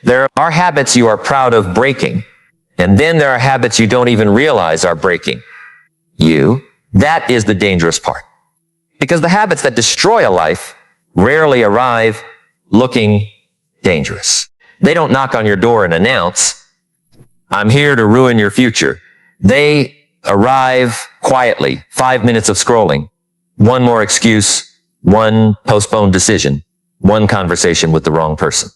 There are habits you are proud of breaking, and then there are habits you don't even realize are breaking you. That is the dangerous part. Because the habits that destroy a life rarely arrive looking dangerous. They don't knock on your door and announce, "I'm here to ruin your future." They arrive quietly. 5 minutes of scrolling, one more excuse, one postponed decision, one conversation with the wrong person,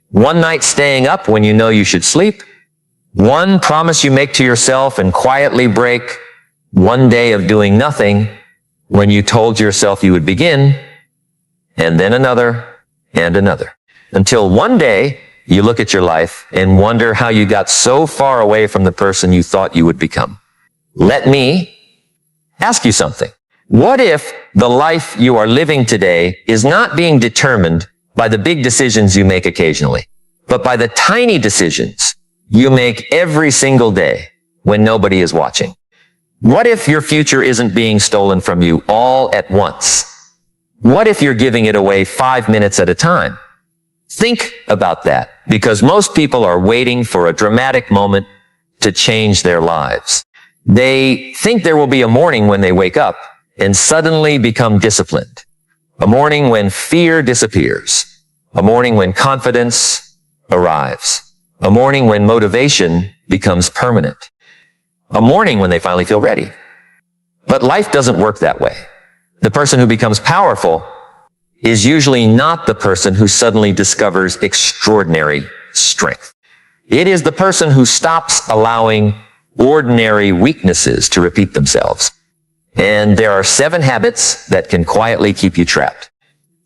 one night staying up when you know you should sleep, one promise you make to yourself and quietly break, one day of doing nothing when you told yourself you would begin, and then another and another. Until one day you look at your life and wonder how you got so far away from the person you thought you would become. Let me ask you something. What if the life you are living today is not being determined by the big decisions you make occasionally, but by the tiny decisions you make every single day when nobody is watching? What if your future isn't being stolen from you all at once? What if you're giving it away 5 minutes at a time? Think about that, because most people are waiting for a dramatic moment to change their lives. They think there will be a morning when they wake up and suddenly become disciplined. A morning when fear disappears. A morning when confidence arrives. A morning when motivation becomes permanent. A morning when they finally feel ready. But life doesn't work that way. The person who becomes powerful is usually not the person who suddenly discovers extraordinary strength. It is the person who stops allowing ordinary weaknesses to repeat themselves. And there are 7 habits that can quietly keep you trapped.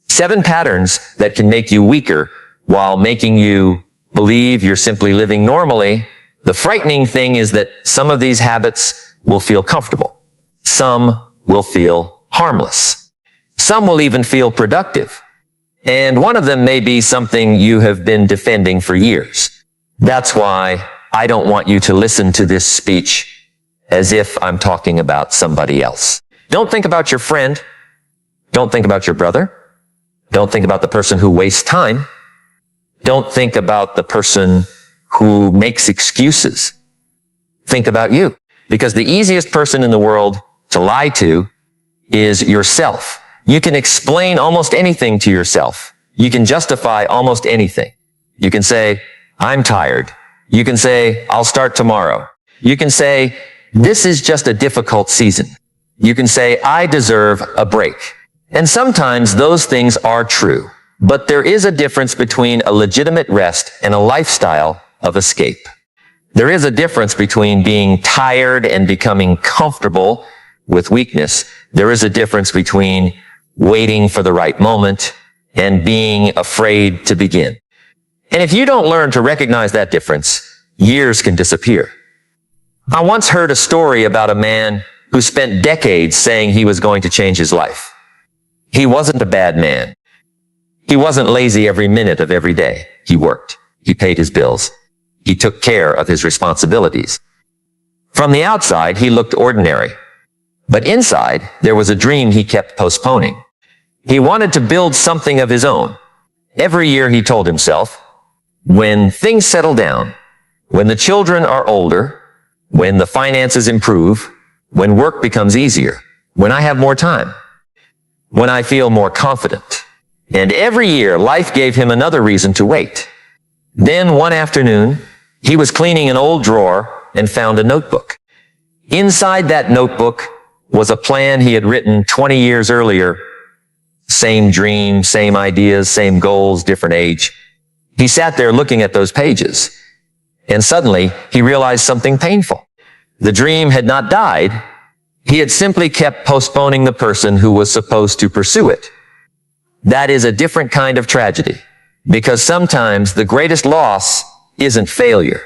7 patterns that can make you weaker while making you believe you're simply living normally. The frightening thing is that some of these habits will feel comfortable. Some will feel harmless. Some will even feel productive. And one of them may be something you have been defending for years. That's why I don't want you to listen to this speech as if I'm talking about somebody else. Don't think about your friend. Don't think about your brother. Don't think about the person who wastes time. Don't think about the person who makes excuses. Think about you. Because the easiest person in the world to lie to is yourself. You can explain almost anything to yourself. You can justify almost anything. You can say, "I'm tired." You can say, "I'll start tomorrow." You can say, "This is just a difficult season." You can say, "I deserve a break." And sometimes those things are true. But there is a difference between a legitimate rest and a lifestyle of escape. There is a difference between being tired and becoming comfortable with weakness. There is a difference between waiting for the right moment and being afraid to begin. And if you don't learn to recognize that difference, years can disappear. I once heard a story about a man who spent decades saying he was going to change his life. He wasn't a bad man. He wasn't lazy every minute of every day. He worked. He paid his bills. He took care of his responsibilities. From the outside, he looked ordinary. But inside, there was a dream he kept postponing. He wanted to build something of his own. Every year he told himself, when things settle down, when the children are older, when the finances improve, when work becomes easier, when I have more time, when I feel more confident. And every year, life gave him another reason to wait. Then one afternoon, he was cleaning an old drawer and found a notebook. Inside that notebook was a plan he had written 20 years earlier. Same dream, same ideas, same goals, different age. He sat there looking at those pages, and suddenly he realized something painful. The dream had not died. He had simply kept postponing the person who was supposed to pursue it. That is a different kind of tragedy, because sometimes the greatest loss isn't failure.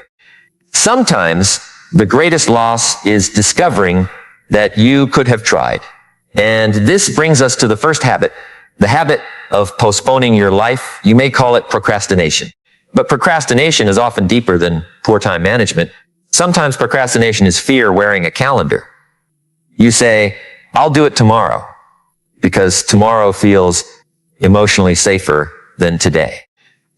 Sometimes the greatest loss is discovering that you could have tried. And this brings us to the first habit, the habit of postponing your life. You may call it procrastination. But procrastination is often deeper than poor time management. Sometimes procrastination is fear wearing a calendar. You say, "I'll do it tomorrow," because tomorrow feels emotionally safer than today.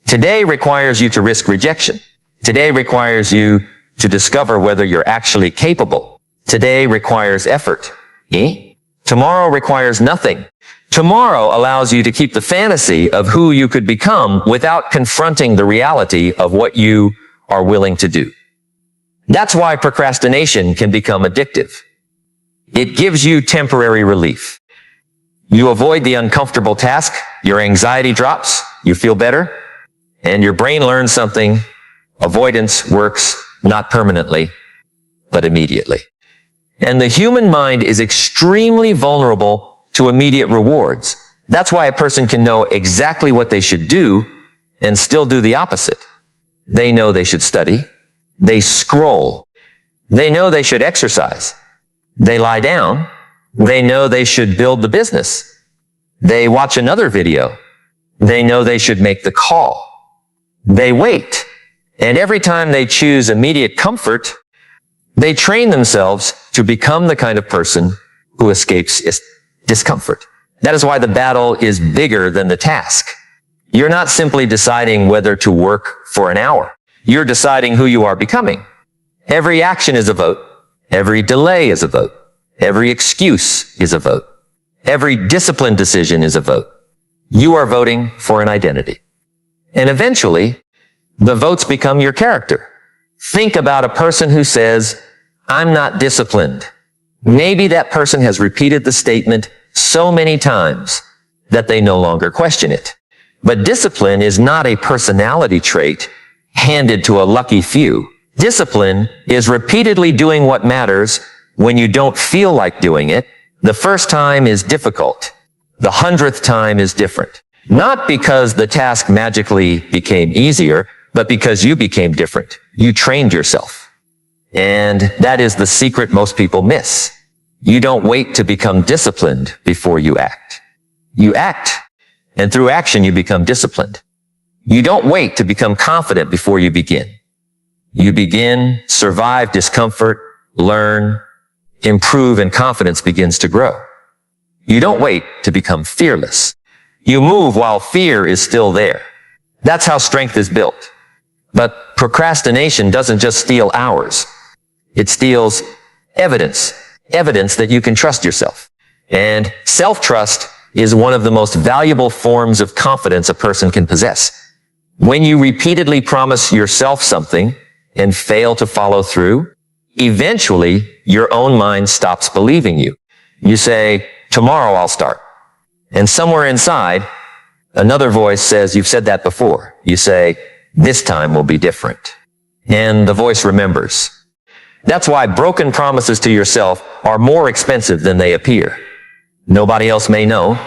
Today requires you to risk rejection. Today requires you to discover whether you're actually capable. Today requires effort. Tomorrow requires nothing. Tomorrow allows you to keep the fantasy of who you could become without confronting the reality of what you are willing to do. That's why procrastination can become addictive. It gives you temporary relief. You avoid the uncomfortable task, your anxiety drops, you feel better, and your brain learns something. Avoidance works not permanently, but immediately. And the human mind is extremely vulnerable to immediate rewards. That's why a person can know exactly what they should do and still do the opposite. They know they should study. They scroll. They know they should exercise. They lie down. They know they should build the business. They watch another video. They know they should make the call. They wait. And every time they choose immediate comfort, they train themselves to become the kind of person who escapes discomfort. That is why the battle is bigger than the task. You're not simply deciding whether to work for an hour. You're deciding who you are becoming. Every action is a vote. Every delay is a vote. Every excuse is a vote. Every disciplined decision is a vote. You are voting for an identity. And eventually, the votes become your character. Think about a person who says, "I'm not disciplined." Maybe that person has repeated the statement so many times that they no longer question it. But discipline is not a personality trait handed to a lucky few. Discipline is repeatedly doing what matters when you don't feel like doing it. The first time is difficult. The 100th time is different. Not because the task magically became easier, but because you became different. You trained yourself. And that is the secret most people miss. You don't wait to become disciplined before you act. You act, and through action you become disciplined. You don't wait to become confident before you begin. You begin, survive discomfort, learn, improve, and confidence begins to grow. You don't wait to become fearless. You move while fear is still there. That's how strength is built. But procrastination doesn't just steal hours. It steals evidence that you can trust yourself. And self-trust is one of the most valuable forms of confidence a person can possess. When you repeatedly promise yourself something and fail to follow through, eventually your own mind stops believing you. You say, "Tomorrow I'll start." And somewhere inside, another voice says, "You've said that before." You say, "This time will be different." And the voice remembers. That's why broken promises to yourself are more expensive than they appear. Nobody else may know.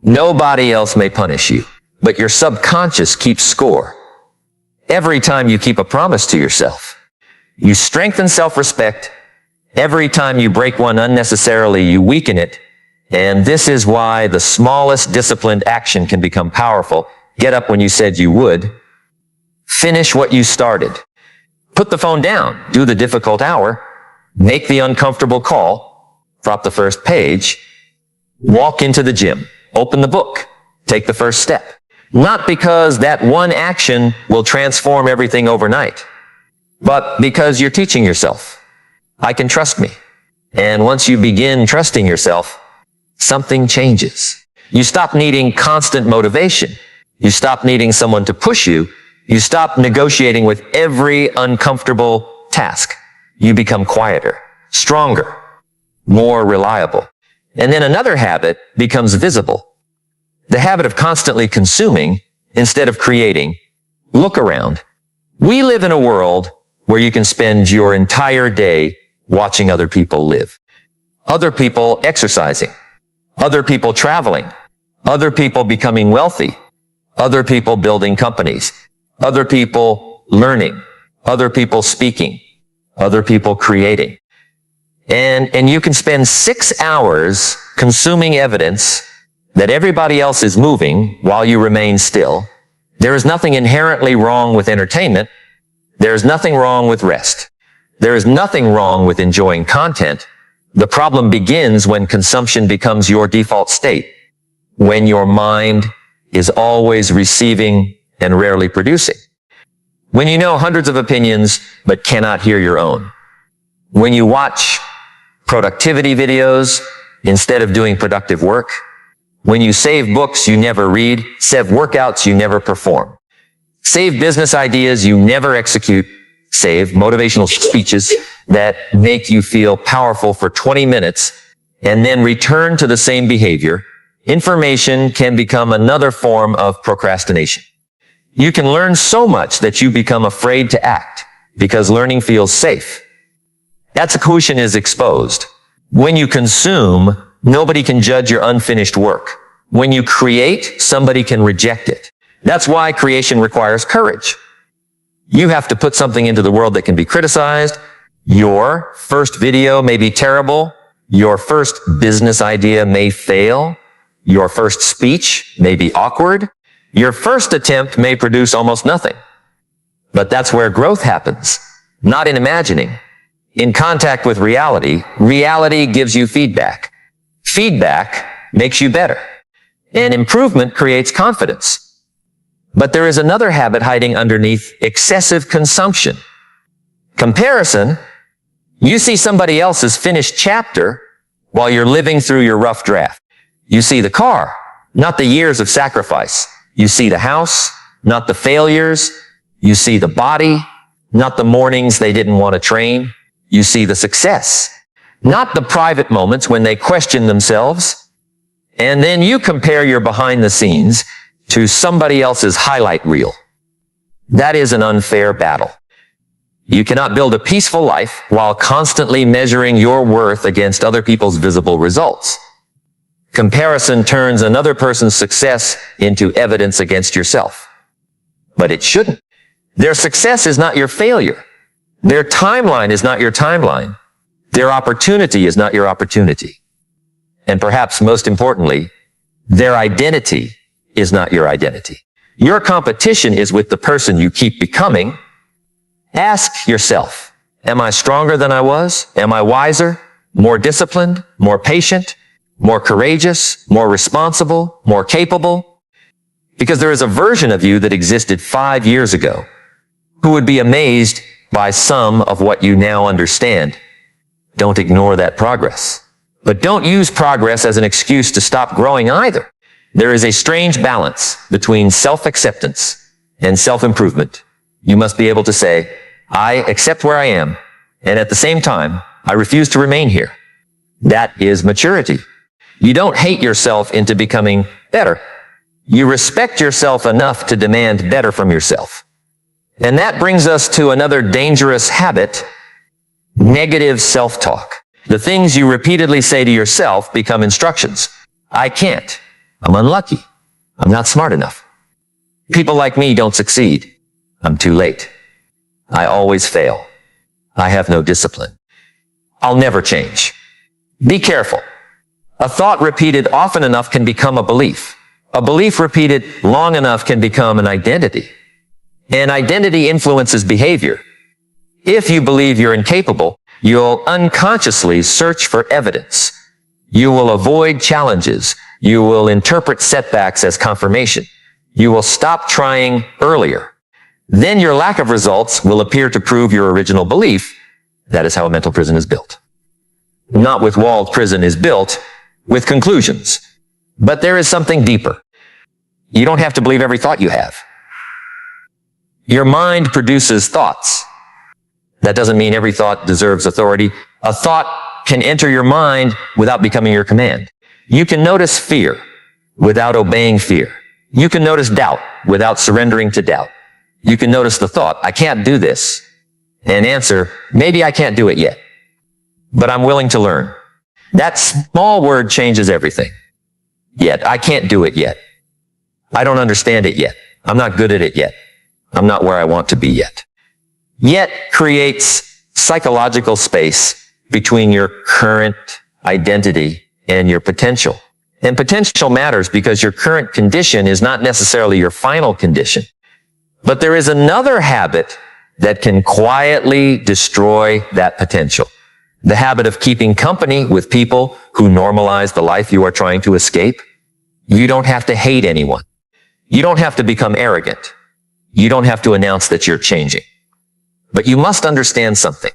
Nobody else may punish you. But your subconscious keeps score. Every time you keep a promise to yourself, you strengthen self-respect. Every time you break one unnecessarily, you weaken it. And this is why the smallest disciplined action can become powerful. Get up when you said you would. Finish what you started. Put the phone down. Do the difficult hour. Make the uncomfortable call. Drop the first page. Walk into the gym. Open the book. Take the first step. Not because that one action will transform everything overnight, but because you're teaching yourself, "I can trust me." And once you begin trusting yourself, something changes. You stop needing constant motivation. You stop needing someone to push you. You stop negotiating with every uncomfortable task. You become quieter, stronger, more reliable. And then another habit becomes visible. The habit of constantly consuming instead of creating. Look around. We live in a world where you can spend your entire day watching other people live. Other people exercising. Other people traveling. Other people becoming wealthy. Other people building companies. Other people learning. Other people speaking. Other people creating. And you can spend 6 hours consuming evidence that everybody else is moving while you remain still. There is nothing inherently wrong with entertainment. There is nothing wrong with rest. There is nothing wrong with enjoying content. The problem begins when consumption becomes your default state, when your mind is always receiving and rarely producing. When you know hundreds of opinions but cannot hear your own. When you watch productivity videos instead of doing productive work. When you save books you never read, save workouts you never perform. Save business ideas you never execute. Save motivational speeches that make you feel powerful for 20 minutes and then return to the same behavior. Information can become another form of procrastination. You can learn so much that you become afraid to act because learning feels safe. That question is exposed. When you consume, nobody can judge your unfinished work. When you create, somebody can reject it. That's why creation requires courage. You have to put something into the world that can be criticized. Your first video may be terrible. Your first business idea may fail. Your first speech may be awkward. Your first attempt may produce almost nothing. But that's where growth happens, not in imagining. In contact with reality, reality gives you feedback. Feedback makes you better. And improvement creates confidence. But there is another habit hiding underneath excessive consumption. Comparison. You see somebody else's finished chapter while you're living through your rough draft. You see the car, not the years of sacrifice. You see the house, not the failures. You see the body, not the mornings they didn't want to train. You see the success, not the private moments when they question themselves. And then you compare your behind the scenes to somebody else's highlight reel. That is an unfair battle. You cannot build a peaceful life while constantly measuring your worth against other people's visible results. Comparison turns another person's success into evidence against yourself. But it shouldn't. Their success is not your failure. Their timeline is not your timeline. Their opportunity is not your opportunity. And perhaps most importantly, their identity is not your identity. Your competition is with the person you keep becoming. Ask yourself, am I stronger than I was? Am I wiser, more disciplined, more patient, more courageous, more responsible, more capable? Because there is a version of you that existed 5 years ago who would be amazed by some of what you now understand. Don't ignore that progress. But don't use progress as an excuse to stop growing either. There is a strange balance between self-acceptance and self-improvement. You must be able to say, I accept where I am, and at the same time, I refuse to remain here. That is maturity. You don't hate yourself into becoming better. You respect yourself enough to demand better from yourself. And that brings us to another dangerous habit, negative self-talk. The things you repeatedly say to yourself become instructions. I can't. I'm unlucky. I'm not smart enough. People like me don't succeed. I'm too late. I always fail. I have no discipline. I'll never change. Be careful. A thought repeated often enough can become a belief. A belief repeated long enough can become an identity. And identity influences behavior. If you believe you're incapable, you'll unconsciously search for evidence. You will avoid challenges. You will interpret setbacks as confirmation. You will stop trying earlier. Then your lack of results will appear to prove your original belief. That is how a mental prison is built. Not with walled prison is built, with conclusions. But there is something deeper. You don't have to believe every thought you have. Your mind produces thoughts. That doesn't mean every thought deserves authority. A thought can enter your mind without becoming your command. You can notice fear without obeying fear. You can notice doubt without surrendering to doubt. You can notice the thought, I can't do this, and answer, maybe I can't do it yet, but I'm willing to learn. That small word changes everything. Yet. I can't do it yet. I don't understand it yet. I'm not good at it yet. I'm not where I want to be yet. Yet creates psychological space between your current identity and your potential. And potential matters because your current condition is not necessarily your final condition. But there is another habit that can quietly destroy that potential. The habit of keeping company with people who normalize the life you are trying to escape. You don't have to hate anyone. You don't have to become arrogant. You don't have to announce that you're changing. But you must understand something.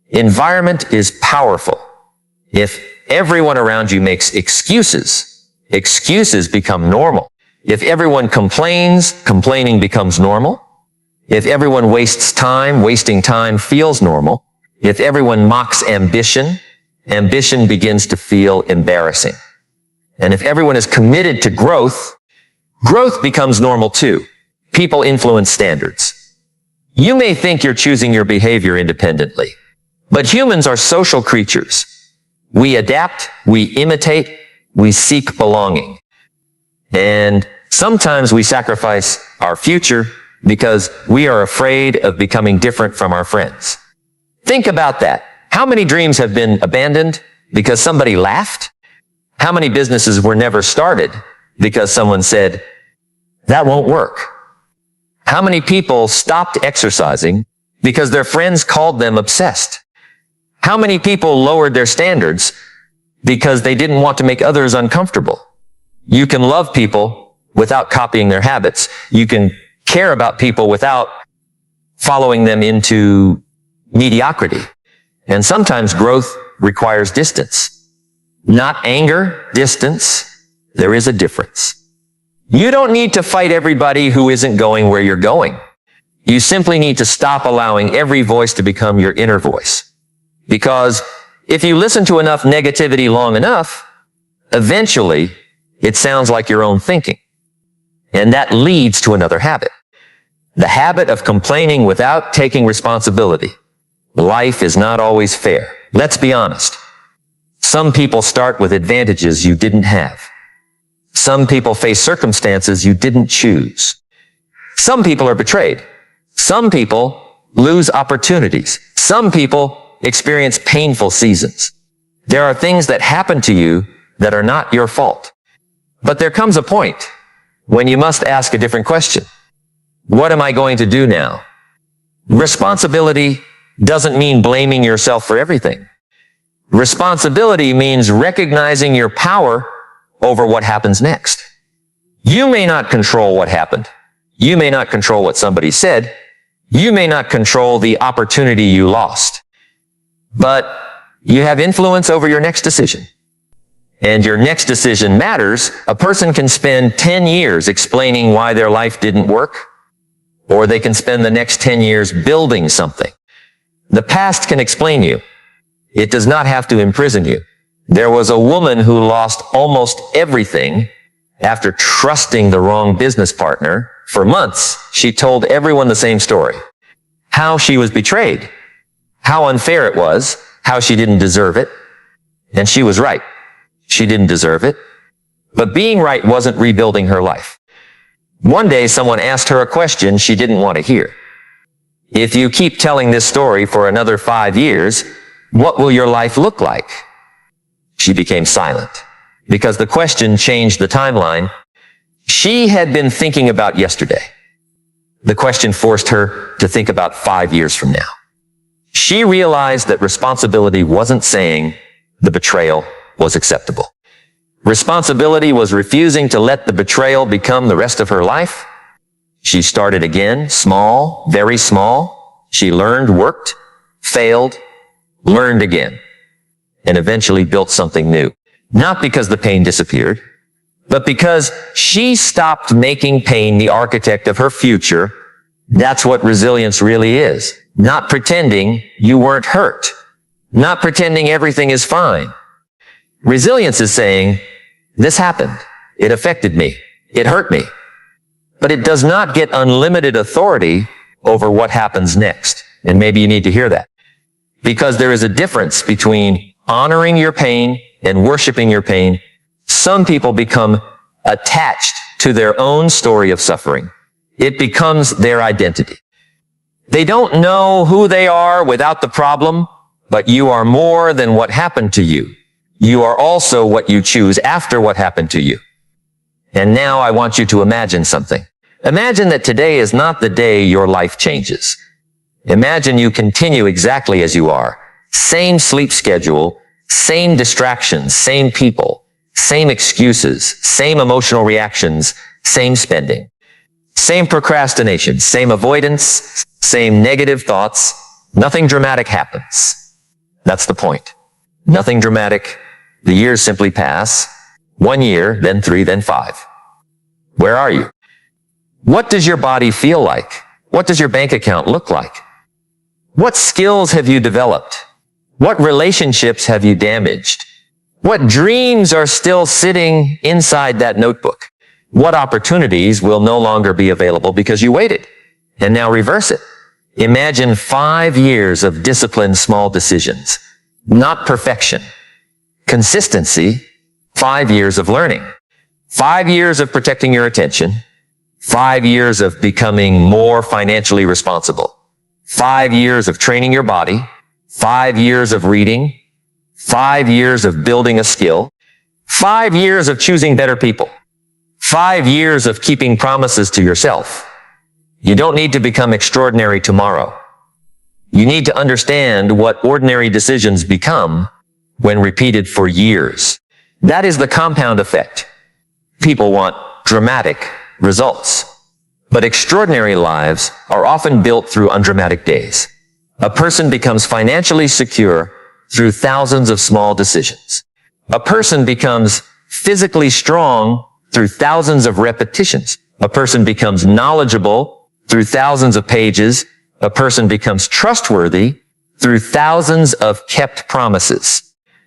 Environment is powerful. If everyone around you makes excuses, excuses become normal. If everyone complains, complaining becomes normal. If everyone wastes time, wasting time feels normal. If everyone mocks ambition, ambition begins to feel embarrassing. And if everyone is committed to growth, growth becomes normal too. People influence standards. You may think you're choosing your behavior independently, but humans are social creatures. We adapt, we imitate, we seek belonging. And sometimes we sacrifice our future because we are afraid of becoming different from our friends. Think about that. How many dreams have been abandoned because somebody laughed? How many businesses were never started because someone said, that won't work? How many people stopped exercising because their friends called them obsessed? How many people lowered their standards because they didn't want to make others uncomfortable? You can love people without copying their habits. You can care about people without following them into mediocrity. And sometimes growth requires distance. Not anger, distance. There is a difference. You don't need to fight everybody who isn't going where you're going. You simply need to stop allowing every voice to become your inner voice. Because if you listen to enough negativity long enough, eventually it sounds like your own thinking. And that leads to another habit. The habit of complaining without taking responsibility. Life is not always fair. Let's be honest. Some people start with advantages you didn't have. Some people face circumstances you didn't choose. Some people are betrayed. Some people lose opportunities. Some people experience painful seasons. There are things that happen to you that are not your fault. But there comes a point when you must ask a different question. What am I going to do now? Responsibility doesn't mean blaming yourself for everything. Responsibility means recognizing your power over what happens next. You may not control what happened. You may not control what somebody said. You may not control the opportunity you lost. But you have influence over your next decision. And your next decision matters. A person can spend 10 years explaining why their life didn't work, or they can spend the next 10 years building something. The past can explain you. It does not have to imprison you. There was a woman who lost almost everything after trusting the wrong business partner. For months, she told everyone the same story. How she was betrayed, how unfair it was, how she didn't deserve it. And she was right. She didn't deserve it. But being right wasn't rebuilding her life. One day, someone asked her a question she didn't want to hear. If you keep telling this story for another 5 years, what will your life look like? She became silent because the question changed the timeline. She had been thinking about yesterday. The question forced her to think about 5 years from now. She realized that responsibility wasn't saying the betrayal was acceptable. Responsibility was refusing to let the betrayal become the rest of her life. She started again, small, very small. She learned, worked, failed, learned again, and eventually built something new. Not because the pain disappeared, but because she stopped making pain the architect of her future. That's what resilience really is. Not pretending you weren't hurt. Not pretending everything is fine. Resilience is saying, this happened. It affected me. It hurt me. But it does not get unlimited authority over what happens next. And maybe you need to hear that. Because there is a difference between honoring your pain and worshiping your pain. Some people become attached to their own story of suffering. It becomes their identity. They don't know who they are without the problem, but you are more than what happened to you. You are also what you choose after what happened to you. And now I want you to imagine something. Imagine that today is not the day your life changes. Imagine you continue exactly as you are. Same sleep schedule, same distractions, same people, same excuses, same emotional reactions, same spending. Same procrastination, same avoidance, same negative thoughts. Nothing dramatic happens. That's the point. Nothing dramatic. The years simply pass. 1 year, then 3, then 5. Where are you? What does your body feel like? What does your bank account look like? What skills have you developed? What relationships have you damaged? What dreams are still sitting inside that notebook? What opportunities will no longer be available because you waited? And now reverse it. Imagine 5 years of disciplined small decisions. Not perfection. Consistency. 5 years of learning. 5 years of protecting your attention. 5 years of becoming more financially responsible. 5 years of training your body. 5 years of reading. 5 years of building a skill. 5 years of choosing better people. 5 years of keeping promises to yourself. You don't need to become extraordinary tomorrow. You need to understand what ordinary decisions become when repeated for years. That is the compound effect. People want dramatic results, but extraordinary lives are often built through undramatic days. A person becomes financially secure through thousands of small decisions. A person becomes physically strong through thousands of repetitions. A person becomes knowledgeable through thousands of pages. A person becomes trustworthy through thousands of kept promises.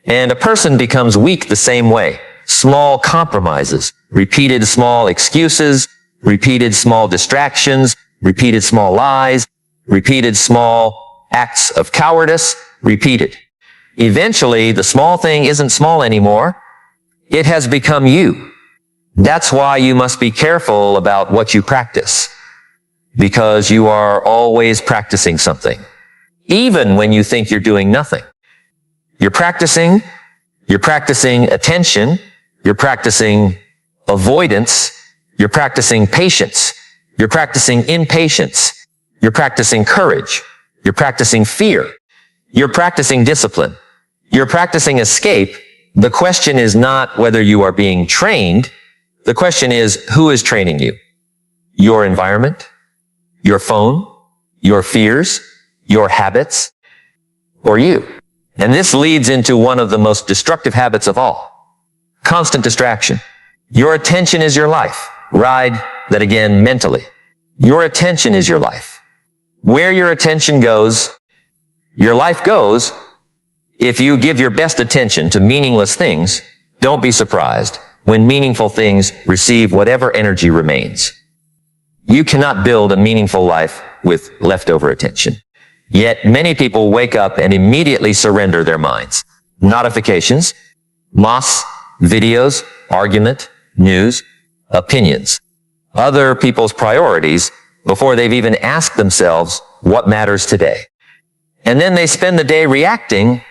And a person becomes weak the same way. Small compromises, repeated small excuses, repeated small distractions, repeated small lies, repeated small acts of cowardice, repeated. Eventually, the small thing isn't small anymore. It has become you. That's why you must be careful about what you practice, because you are always practicing something, even when you think you're doing nothing. You're practicing attention, you're practicing avoidance, you're practicing patience, you're practicing impatience, you're practicing courage, you're practicing fear, you're practicing discipline, you're practicing escape. The question is not whether you are being trained. The question is, who is training you? Your environment, your phone, your fears, your habits, or you? And this leads into one of the most destructive habits of all. Constant distraction. Your attention is your life. Ride that again mentally. Your attention is your life. Where your attention goes, your life goes. If you give your best attention to meaningless things, don't be surprised when meaningful things receive whatever energy remains. You cannot build a meaningful life with leftover attention. Yet many people wake up and immediately surrender their minds. Notifications, moss, videos, argument, news, opinions, other people's priorities before they've even asked themselves what matters today. And then they spend the day reacting.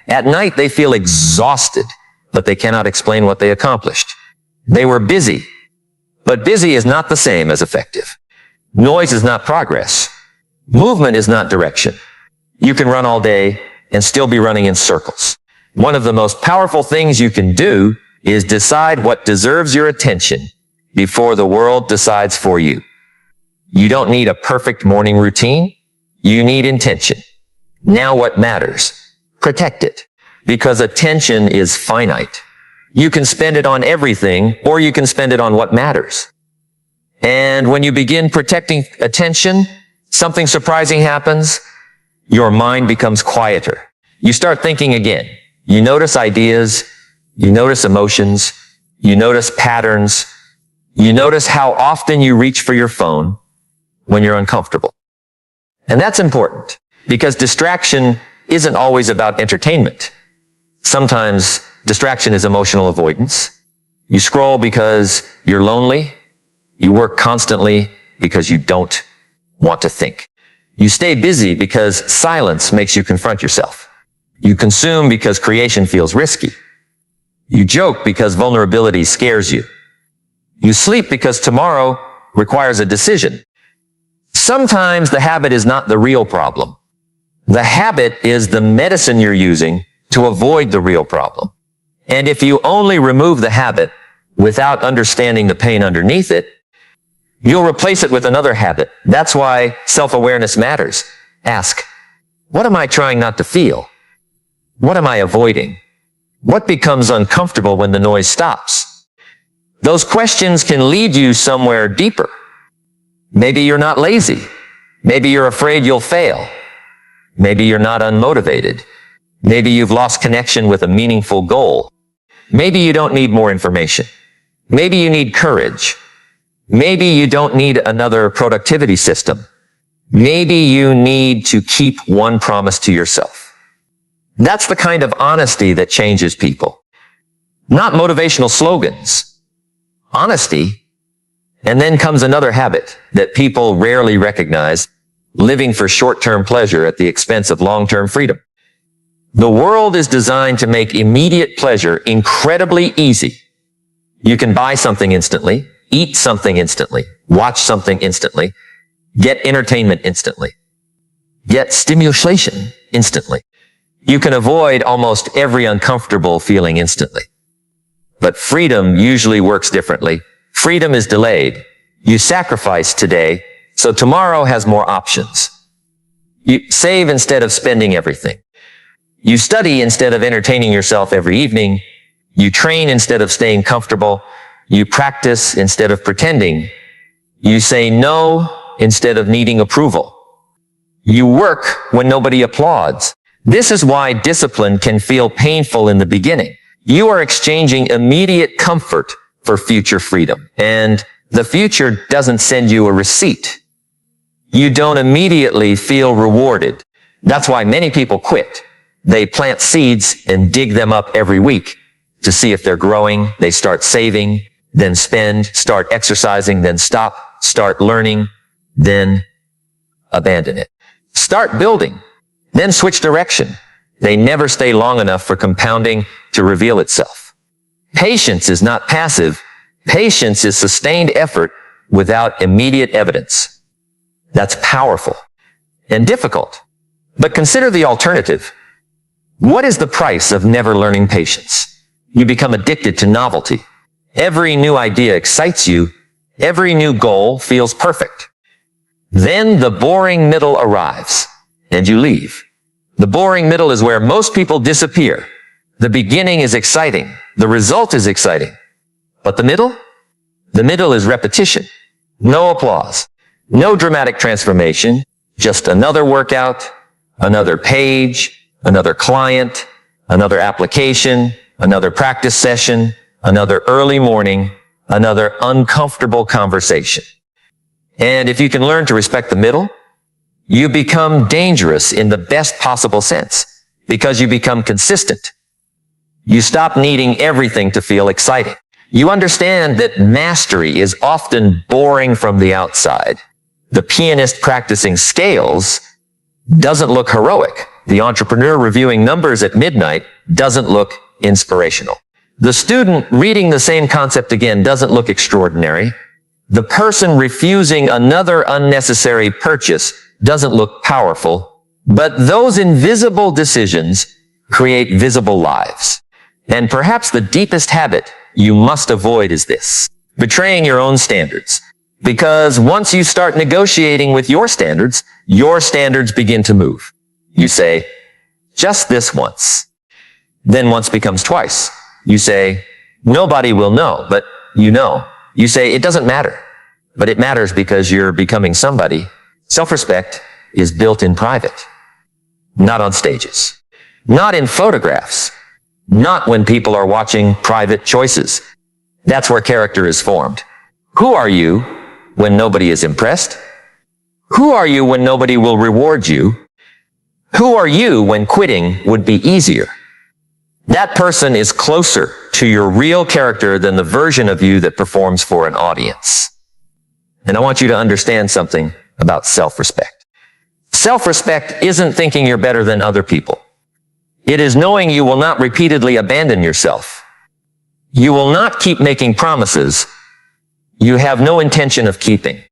At night they feel exhausted, but they cannot explain what they accomplished. They were busy, but busy is not the same as effective. Noise is not progress. Movement is not direction. You can run all day and still be running in circles. One of the most powerful things you can do is decide what deserves your attention before the world decides for you. You don't need a perfect morning routine. You need intention. Now what matters? Protect it, because attention is finite. You can spend it on everything, or you can spend it on what matters. And when you begin protecting attention, something surprising happens. Your mind becomes quieter. You start thinking again. You notice ideas. You notice emotions. You notice patterns. You notice how often you reach for your phone when you're uncomfortable. And that's important, because distraction isn't always about entertainment. Sometimes distraction is emotional avoidance. You scroll because you're lonely. You work constantly because you don't want to think. You stay busy because silence makes you confront yourself. You consume because creation feels risky. You joke because vulnerability scares you. You sleep because tomorrow requires a decision. Sometimes the habit is not the real problem. The habit is the medicine you're using to avoid the real problem. And if you only remove the habit, without understanding the pain underneath it, you'll replace it with another habit. That's why self-awareness matters. Ask, what am I trying not to feel? What am I avoiding? What becomes uncomfortable when the noise stops? Those questions can lead you somewhere deeper. Maybe you're not lazy. Maybe you're afraid you'll fail. Maybe you're not unmotivated. Maybe you've lost connection with a meaningful goal. Maybe you don't need more information. Maybe you need courage. Maybe you don't need another productivity system. Maybe you need to keep one promise to yourself. That's the kind of honesty that changes people. Not motivational slogans. Honesty. And then comes another habit that people rarely recognize, living for short-term pleasure at the expense of long-term freedom. The world is designed to make immediate pleasure incredibly easy. You can buy something instantly, eat something instantly, watch something instantly, get entertainment instantly, get stimulation instantly. You can avoid almost every uncomfortable feeling instantly. But freedom usually works differently. Freedom is delayed. You sacrifice today, so tomorrow has more options. You save instead of spending everything. You study instead of entertaining yourself every evening. You train instead of staying comfortable. You practice instead of pretending. You say no instead of needing approval. You work when nobody applauds. This is why discipline can feel painful in the beginning. You are exchanging immediate comfort for future freedom. And the future doesn't send you a receipt. You don't immediately feel rewarded. That's why many people quit. They plant seeds and dig them up every week to see if they're growing. They start saving, then spend, start exercising, then stop, start learning, then abandon it. Start building, then switch direction. They never stay long enough for compounding to reveal itself. Patience is not passive. Patience is sustained effort without immediate evidence. That's powerful and difficult. But consider the alternative. What is the price of never learning patience? You become addicted to novelty. Every new idea excites you. Every new goal feels perfect. Then the boring middle arrives, and you leave. The boring middle is where most people disappear. The beginning is exciting. The result is exciting. But the middle? The middle is repetition. No applause. No dramatic transformation. Just another workout, another page, another client, another application, another practice session, another early morning, another uncomfortable conversation. And if you can learn to respect the middle, you become dangerous in the best possible sense because you become consistent. You stop needing everything to feel exciting. You understand that mastery is often boring from the outside. The pianist practicing scales doesn't look heroic. The entrepreneur reviewing numbers at midnight doesn't look inspirational. The student reading the same concept again doesn't look extraordinary. The person refusing another unnecessary purchase doesn't look powerful. But those invisible decisions create visible lives. And perhaps the deepest habit you must avoid is this: betraying your own standards. Because once you start negotiating with your standards begin to move. You say, just this once. Then once becomes twice. You say, nobody will know, but you know. You say, it doesn't matter, but it matters because you're becoming somebody. Self-respect is built in private, not on stages, not in photographs, not when people are watching private choices. That's where character is formed. Who are you when nobody is impressed? Who are you when nobody will reward you? Who are you when quitting would be easier? That person is closer to your real character than the version of you that performs for an audience. And I want you to understand something about self-respect. Self-respect isn't thinking you're better than other people. It is knowing you will not repeatedly abandon yourself. You will not keep making promises you have no intention of keeping.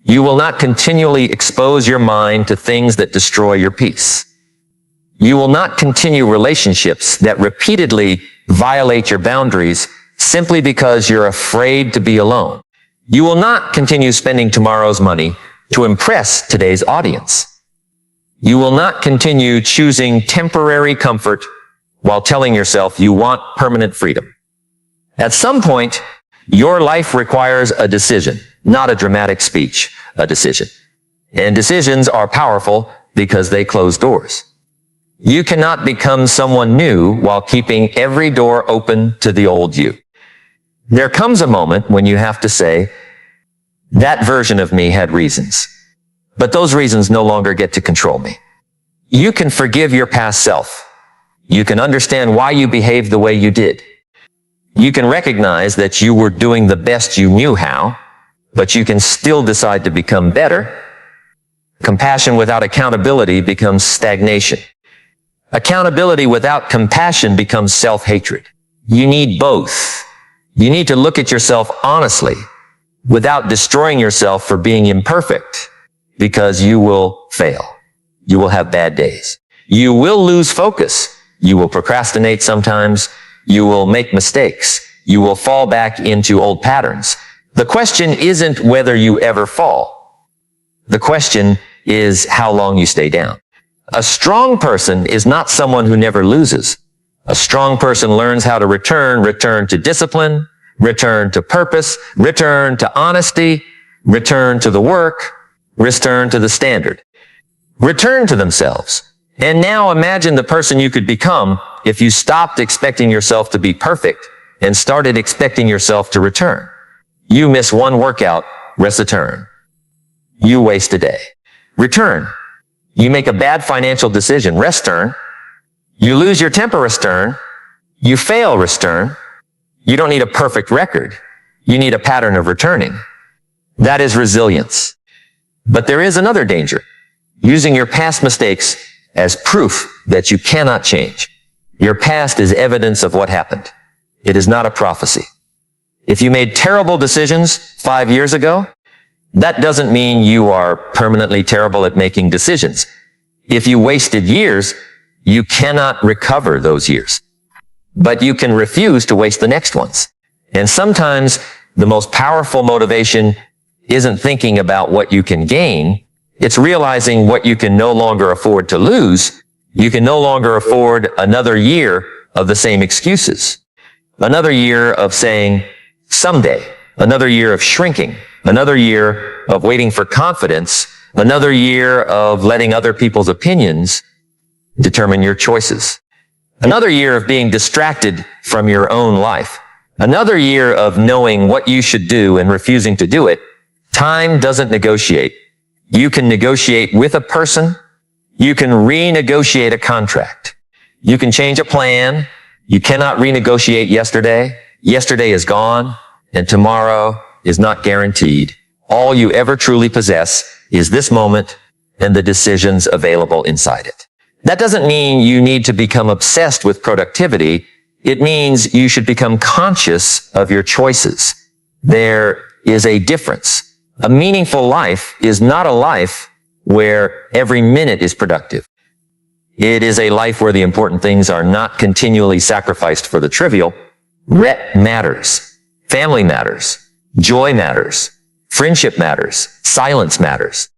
You will not continually expose your mind to things that destroy your peace. You will not continue relationships that repeatedly violate your boundaries simply because you're afraid to be alone. You will not continue spending tomorrow's money to impress today's audience. You will not continue choosing temporary comfort while telling yourself you want permanent freedom. At some point, your life requires a decision, not a dramatic speech, a decision. And decisions are powerful because they close doors. You cannot become someone new while keeping every door open to the old you. There comes a moment when you have to say, that version of me had reasons, but those reasons no longer get to control me. You can forgive your past self. You can understand why you behaved the way you did. You can recognize that you were doing the best you knew how, but you can still decide to become better. Compassion without accountability becomes stagnation. Accountability without compassion becomes self-hatred. You need both. You need to look at yourself honestly without destroying yourself for being imperfect, because you will fail. You will have bad days. You will lose focus. You will procrastinate sometimes. You will make mistakes. You will fall back into old patterns. The question isn't whether you ever fall. The question is how long you stay down. A strong person is not someone who never loses. A strong person learns how to return to discipline, return to purpose, return to honesty, return to the work, return to the standard. Return to themselves. And now imagine the person you could become if you stopped expecting yourself to be perfect and started expecting yourself to return. You miss one workout, return. You waste a day. Return. You make a bad financial decision, return. You lose your temper, return. You fail, return. You don't need a perfect record. You need a pattern of returning. That is resilience. But there is another danger. Using your past mistakes as proof that you cannot change. Your past is evidence of what happened. It is not a prophecy. If you made terrible decisions 5 years ago, that doesn't mean you are permanently terrible at making decisions. If you wasted years, you cannot recover those years. But you can refuse to waste the next ones. And sometimes the most powerful motivation isn't thinking about what you can gain. It's realizing what you can no longer afford to lose. You can no longer afford another year of the same excuses. Another year of saying, someday. Another year of shrinking. Another year of waiting for confidence. Another year of letting other people's opinions determine your choices. Another year of being distracted from your own life. Another year of knowing what you should do and refusing to do it. Time doesn't negotiate. You can negotiate with a person. You can renegotiate a contract. You can change a plan. You cannot renegotiate yesterday. Yesterday is gone, and tomorrow is not guaranteed. All you ever truly possess is this moment and the decisions available inside it. That doesn't mean you need to become obsessed with productivity. It means you should become conscious of your choices. There is a difference. A meaningful life is not a life where every minute is productive. It is a life where the important things are not continually sacrificed for the trivial. Rest matters. Family matters. Joy matters. Friendship matters. Silence matters.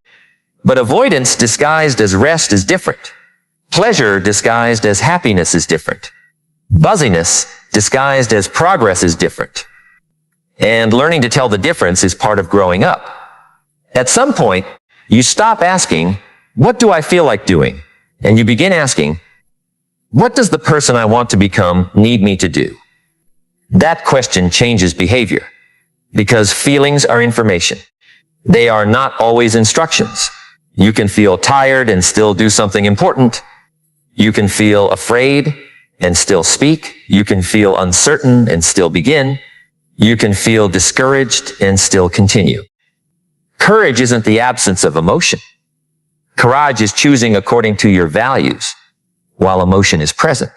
But avoidance disguised as rest is different. Pleasure disguised as happiness is different. Buzziness disguised as progress is different. And learning to tell the difference is part of growing up. At some point, you stop asking, what do I feel like doing? And you begin asking, what does the person I want to become need me to do? That question changes behavior, because feelings are information. They are not always instructions. You can feel tired and still do something important. You can feel afraid and still speak. You can feel uncertain and still begin. You can feel discouraged and still continue. Courage isn't the absence of emotion. Courage is choosing according to your values, while emotion is present.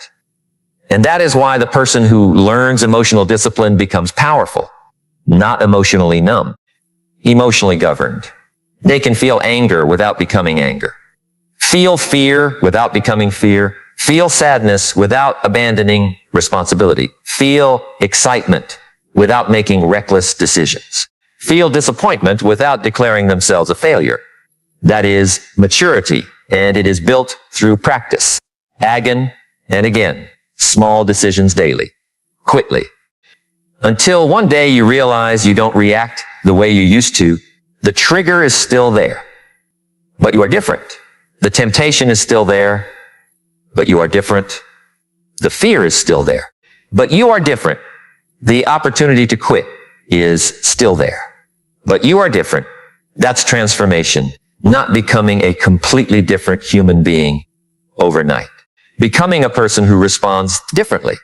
And that is why the person who learns emotional discipline becomes powerful, not emotionally numb, emotionally governed. They can feel anger without becoming anger, feel fear without becoming fear, feel sadness without abandoning responsibility. Feel excitement without making reckless decisions. Feel disappointment without declaring themselves a failure. That is maturity, and it is built through practice. Again and again. Small decisions daily. Quickly. Until one day you realize you don't react the way you used to. The trigger is still there, but you are different. The temptation is still there, but you are different. The fear is still there, but you are different. The opportunity to quit is still there, but you are different. That's transformation, not becoming a completely different human being overnight. Becoming a person who responds differently.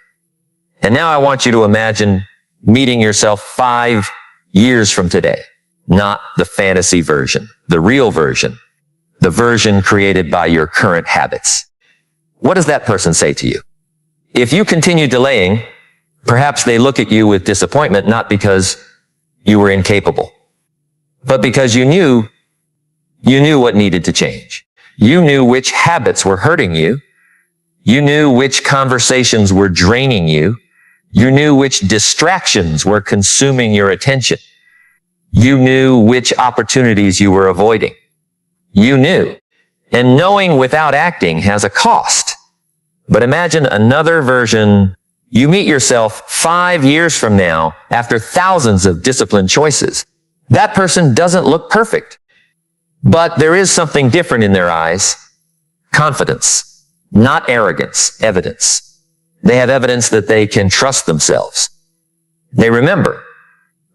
And now I want you to imagine meeting yourself 5 years from today. Not the fantasy version, the real version, the version created by your current habits. What does that person say to you? If you continue delaying, perhaps they look at you with disappointment, not because you were incapable, but because you knew what needed to change. You knew which habits were hurting you. You knew which conversations were draining you. You knew which distractions were consuming your attention. You knew which opportunities you were avoiding. You knew. And knowing without acting has a cost. But imagine another version. You meet yourself 5 years from now after thousands of disciplined choices. That person doesn't look perfect. But there is something different in their eyes. Confidence. Not arrogance. Evidence. They have evidence that they can trust themselves. They remember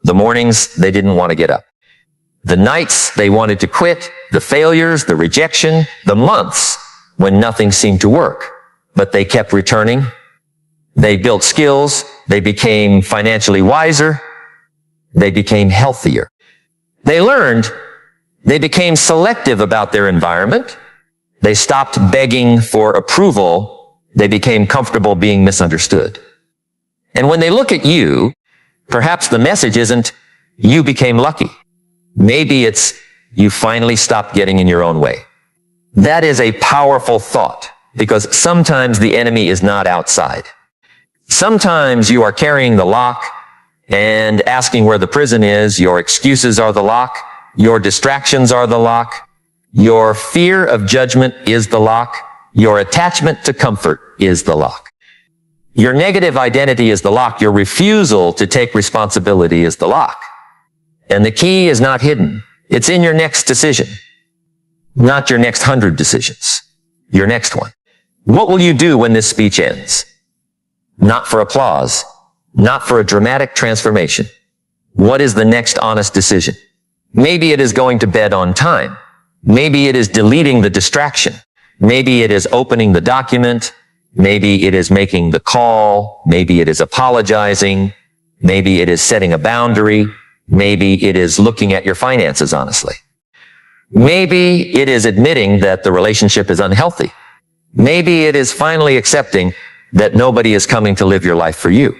the mornings they didn't want to get up, the nights they wanted to quit, the failures, the rejection, the months when nothing seemed to work, but they kept returning. They built skills. They became financially wiser. They became healthier. They learned. They became selective about their environment. They stopped begging for approval. They became comfortable being misunderstood. And when they look at you, perhaps the message isn't, you became lucky. Maybe it's, you finally stopped getting in your own way. That is a powerful thought, because sometimes the enemy is not outside. Sometimes you are carrying the lock and asking where the prison is. Your excuses are the lock. Your distractions are the lock. Your fear of judgment is the lock. Your attachment to comfort is the lock. Your negative identity is the lock. Your refusal to take responsibility is the lock. And the key is not hidden. It's in your next decision. Not your next 100 decisions. Your next one. What will you do when this speech ends? Not for applause. Not for a dramatic transformation. What is the next honest decision? Maybe it is going to bed on time. Maybe it is deleting the distraction. Maybe it is opening the document. Maybe it is making the call. Maybe it is apologizing. Maybe it is setting a boundary. Maybe it is looking at your finances honestly. Maybe it is admitting that the relationship is unhealthy. Maybe it is finally accepting that nobody is coming to live your life for you.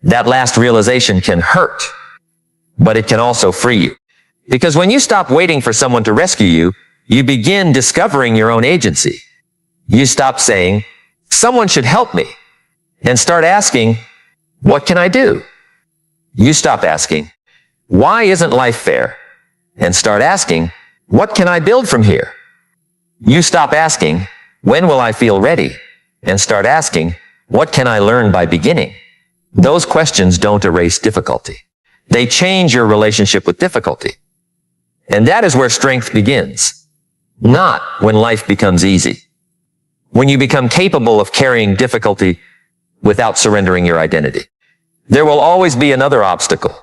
That last realization can hurt, but it can also free you. Because when you stop waiting for someone to rescue you, you begin discovering your own agency. You stop saying, someone should help me, and start asking, what can I do? You stop asking, why isn't life fair? And start asking, what can I build from here? You stop asking, when will I feel ready? And start asking, what can I learn by beginning? Those questions don't erase difficulty. They change your relationship with difficulty. And that is where strength begins. Not when life becomes easy. When you become capable of carrying difficulty without surrendering your identity. There will always be another obstacle,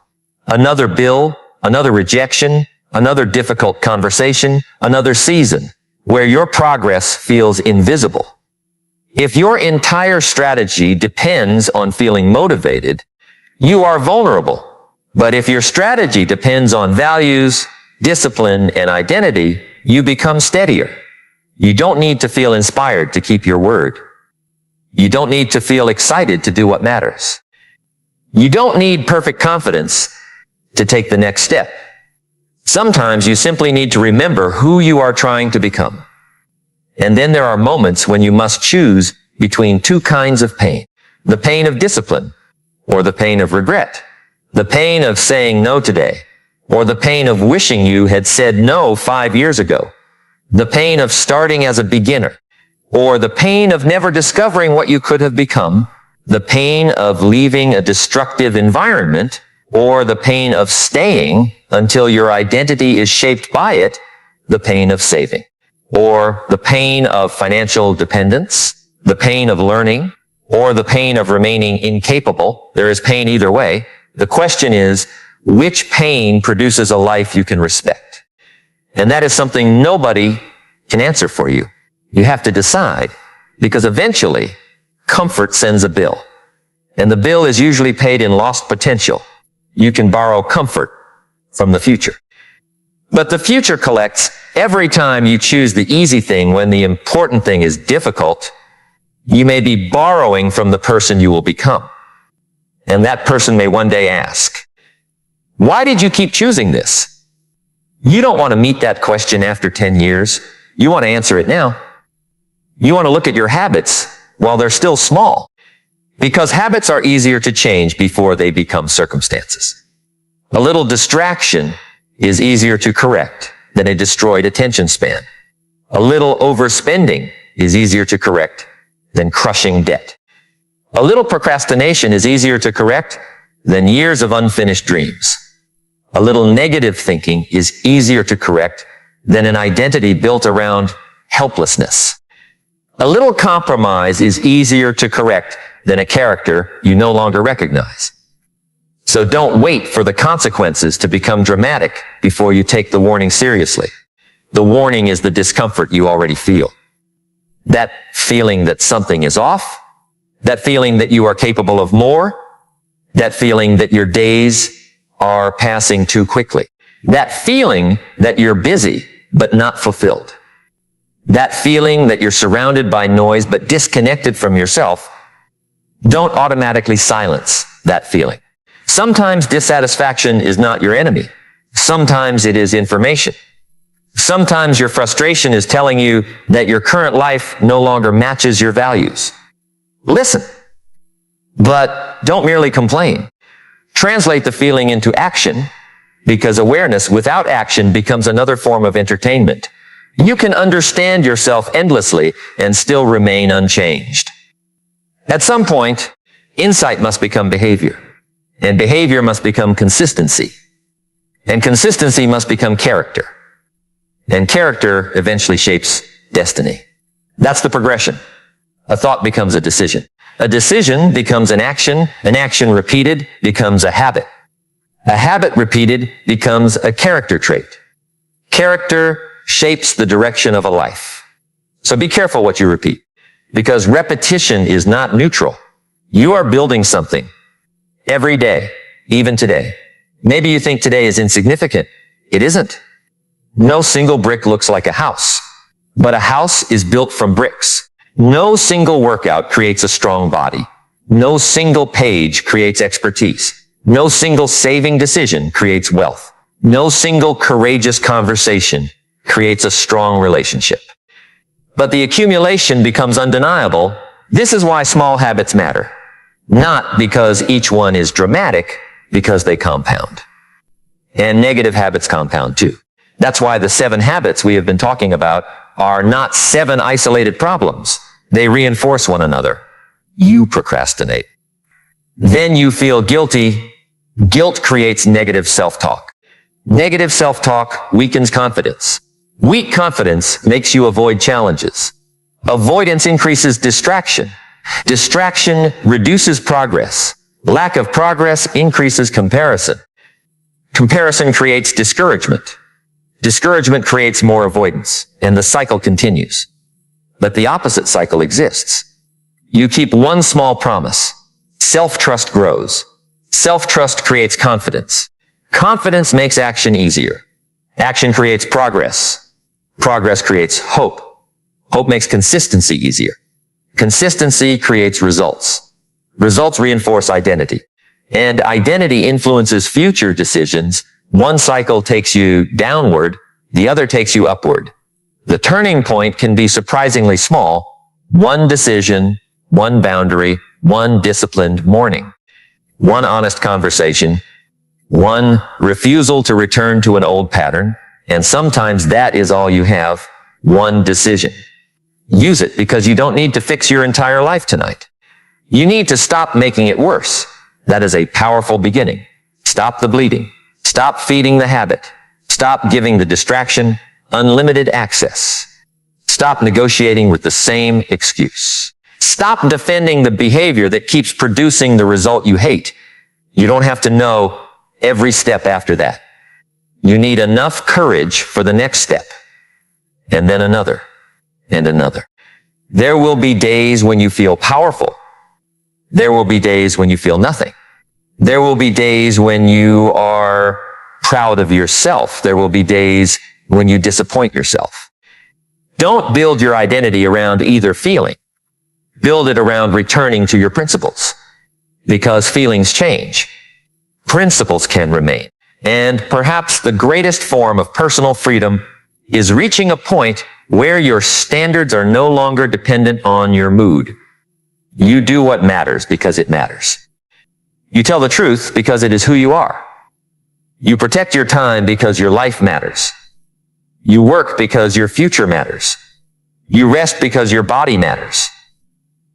another bill, another rejection, another difficult conversation, another season where your progress feels invisible. If your entire strategy depends on feeling motivated, you are vulnerable. But if your strategy depends on values, discipline, and identity, you become steadier. You don't need to feel inspired to keep your word. You don't need to feel excited to do what matters. You don't need perfect confidence to take the next step. Sometimes you simply need to remember who you are trying to become. And then there are moments when you must choose between two kinds of pain. the pain of discipline, or the pain of regret, the pain of saying no today, or the pain of wishing you had said no 5 years ago, the pain of starting as a beginner, or the pain of never discovering what you could have become, the pain of leaving a destructive environment, or the pain of staying until your identity is shaped by it, the pain of saving, or the pain of financial dependence, the pain of learning, or the pain of remaining incapable. There is pain either way. The question is, which pain produces a life you can respect? And that is something nobody can answer for you. You have to decide, because eventually comfort sends a bill, and the bill is usually paid in lost potential. You can borrow comfort from the future. But the future collects every time you choose the easy thing when the important thing is difficult. You may be borrowing from the person you will become. And that person may one day ask, why did you keep choosing this? You don't want to meet that question after 10 years. You want to answer it now. You want to look at your habits while they're still small, because habits are easier to change before they become circumstances. A little distraction is easier to correct than a destroyed attention span. A little overspending is easier to correct than crushing debt. A little procrastination is easier to correct than years of unfinished dreams. A little negative thinking is easier to correct than an identity built around helplessness. A little compromise is easier to correct than a character you no longer recognize. So don't wait for the consequences to become dramatic before you take the warning seriously. The warning is the discomfort you already feel. That feeling that something is off, that feeling that you are capable of more, that feeling that your days are passing too quickly, that feeling that you're busy but not fulfilled, that feeling that you're surrounded by noise but disconnected from yourself. Don't automatically silence that feeling. Sometimes dissatisfaction is not your enemy. Sometimes it is information. Sometimes your frustration is telling you that your current life no longer matches your values. Listen, but don't merely complain. Translate the feeling into action, because awareness without action becomes another form of entertainment. You can understand yourself endlessly and still remain unchanged. At some point, insight must become behavior, and behavior must become consistency, and consistency must become character, and character eventually shapes destiny. That's the progression. A thought becomes a decision becomes an action repeated becomes a habit repeated becomes a character trait. Character shapes the direction of a life. So be careful what you repeat, because repetition is not neutral. You are building something every day, even today. Maybe you think today is insignificant. It isn't. No single brick looks like a house, but a house is built from bricks. No single workout creates a strong body. No single page creates expertise. No single saving decision creates wealth. No single courageous conversation creates a strong relationship. But the accumulation becomes undeniable. This is why small habits matter. Not because each one is dramatic, because they compound. And negative habits compound too. That's why the 7 habits we have been talking about are not 7 isolated problems. They reinforce one another. You procrastinate. Then you feel guilty. Guilt creates negative self-talk. Negative self-talk weakens confidence. Weak confidence makes you avoid challenges. Avoidance increases distraction. Distraction reduces progress. Lack of progress increases comparison. Comparison creates discouragement. Discouragement creates more avoidance, and the cycle continues. But the opposite cycle exists. You keep one small promise. Self-trust grows. Self-trust creates confidence. Confidence makes action easier. Action creates progress. Progress creates hope. Hope makes consistency easier. Consistency creates results. Results reinforce identity. And identity influences future decisions. One cycle takes you downward, the other takes you upward. The turning point can be surprisingly small. One decision, one boundary, one disciplined morning, one honest conversation, one refusal to return to an old pattern, and sometimes that is all you have, one decision. Use it because you don't need to fix your entire life tonight. You need to stop making it worse. That is a powerful beginning. Stop the bleeding. Stop feeding the habit. Stop giving the distraction unlimited access. Stop negotiating with the same excuse. Stop defending the behavior that keeps producing the result you hate. You don't have to know every step after that. You need enough courage for the next step, and then another, and another. There will be days when you feel powerful. There will be days when you feel nothing. There will be days when you are proud of yourself. There will be days when you disappoint yourself. Don't build your identity around either feeling. Build it around returning to your principles. Because feelings change. Principles can remain. And perhaps the greatest form of personal freedom is reaching a point where your standards are no longer dependent on your mood. You do what matters because it matters. You tell the truth because it is who you are. You protect your time because your life matters. You work because your future matters. You rest because your body matters.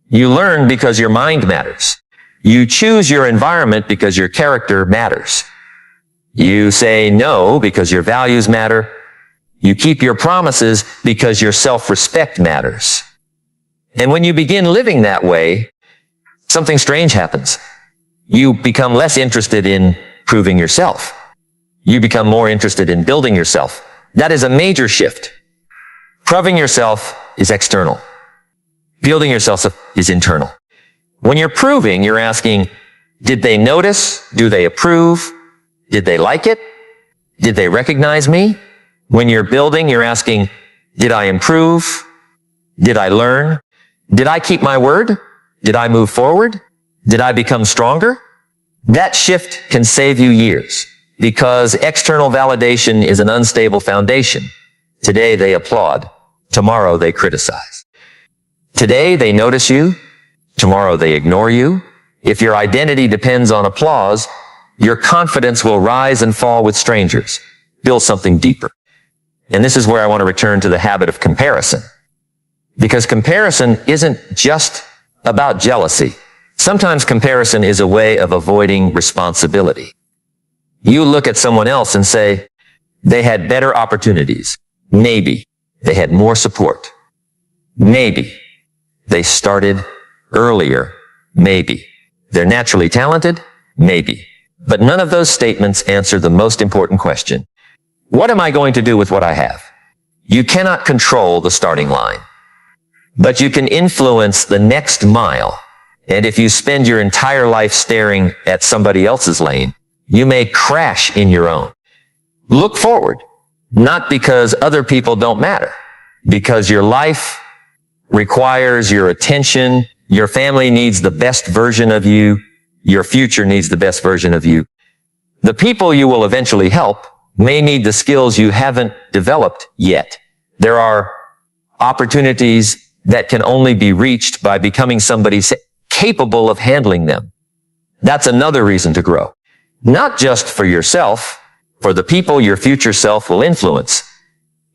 You learn because your mind matters. You choose your environment because your character matters. You say no because your values matter. You keep your promises because your self-respect matters. And when you begin living that way, something strange happens. You become less interested in proving yourself. You become more interested in building yourself. That is a major shift. Proving yourself is external. Building yourself is internal. When you're proving, you're asking, did they notice? Do they approve? Did they like it? Did they recognize me? When you're building, you're asking, did I improve? Did I learn? Did I keep my word? Did I move forward? Did I become stronger? That shift can save you years because external validation is an unstable foundation. Today they applaud. Tomorrow they criticize. Today they notice you. Tomorrow they ignore you. If your identity depends on applause, your confidence will rise and fall with strangers. Build something deeper. And this is where I want to return to the habit of comparison. Because comparison isn't just about jealousy. Sometimes comparison is a way of avoiding responsibility. You look at someone else and say, they had better opportunities. Maybe they had more support. Maybe they started earlier. Maybe they're naturally talented. Maybe. But none of those statements answer the most important question. What am I going to do with what I have? You cannot control the starting line, but you can influence the next mile. And if you spend your entire life staring at somebody else's lane, you may crash in your own. Look forward, not because other people don't matter, because your life requires your attention. Your family needs the best version of you. Your future needs the best version of you. The people you will eventually help may need the skills you haven't developed yet. There are opportunities that can only be reached by becoming somebody capable of handling them. That's another reason to grow. Not just for yourself, for the people your future self will influence.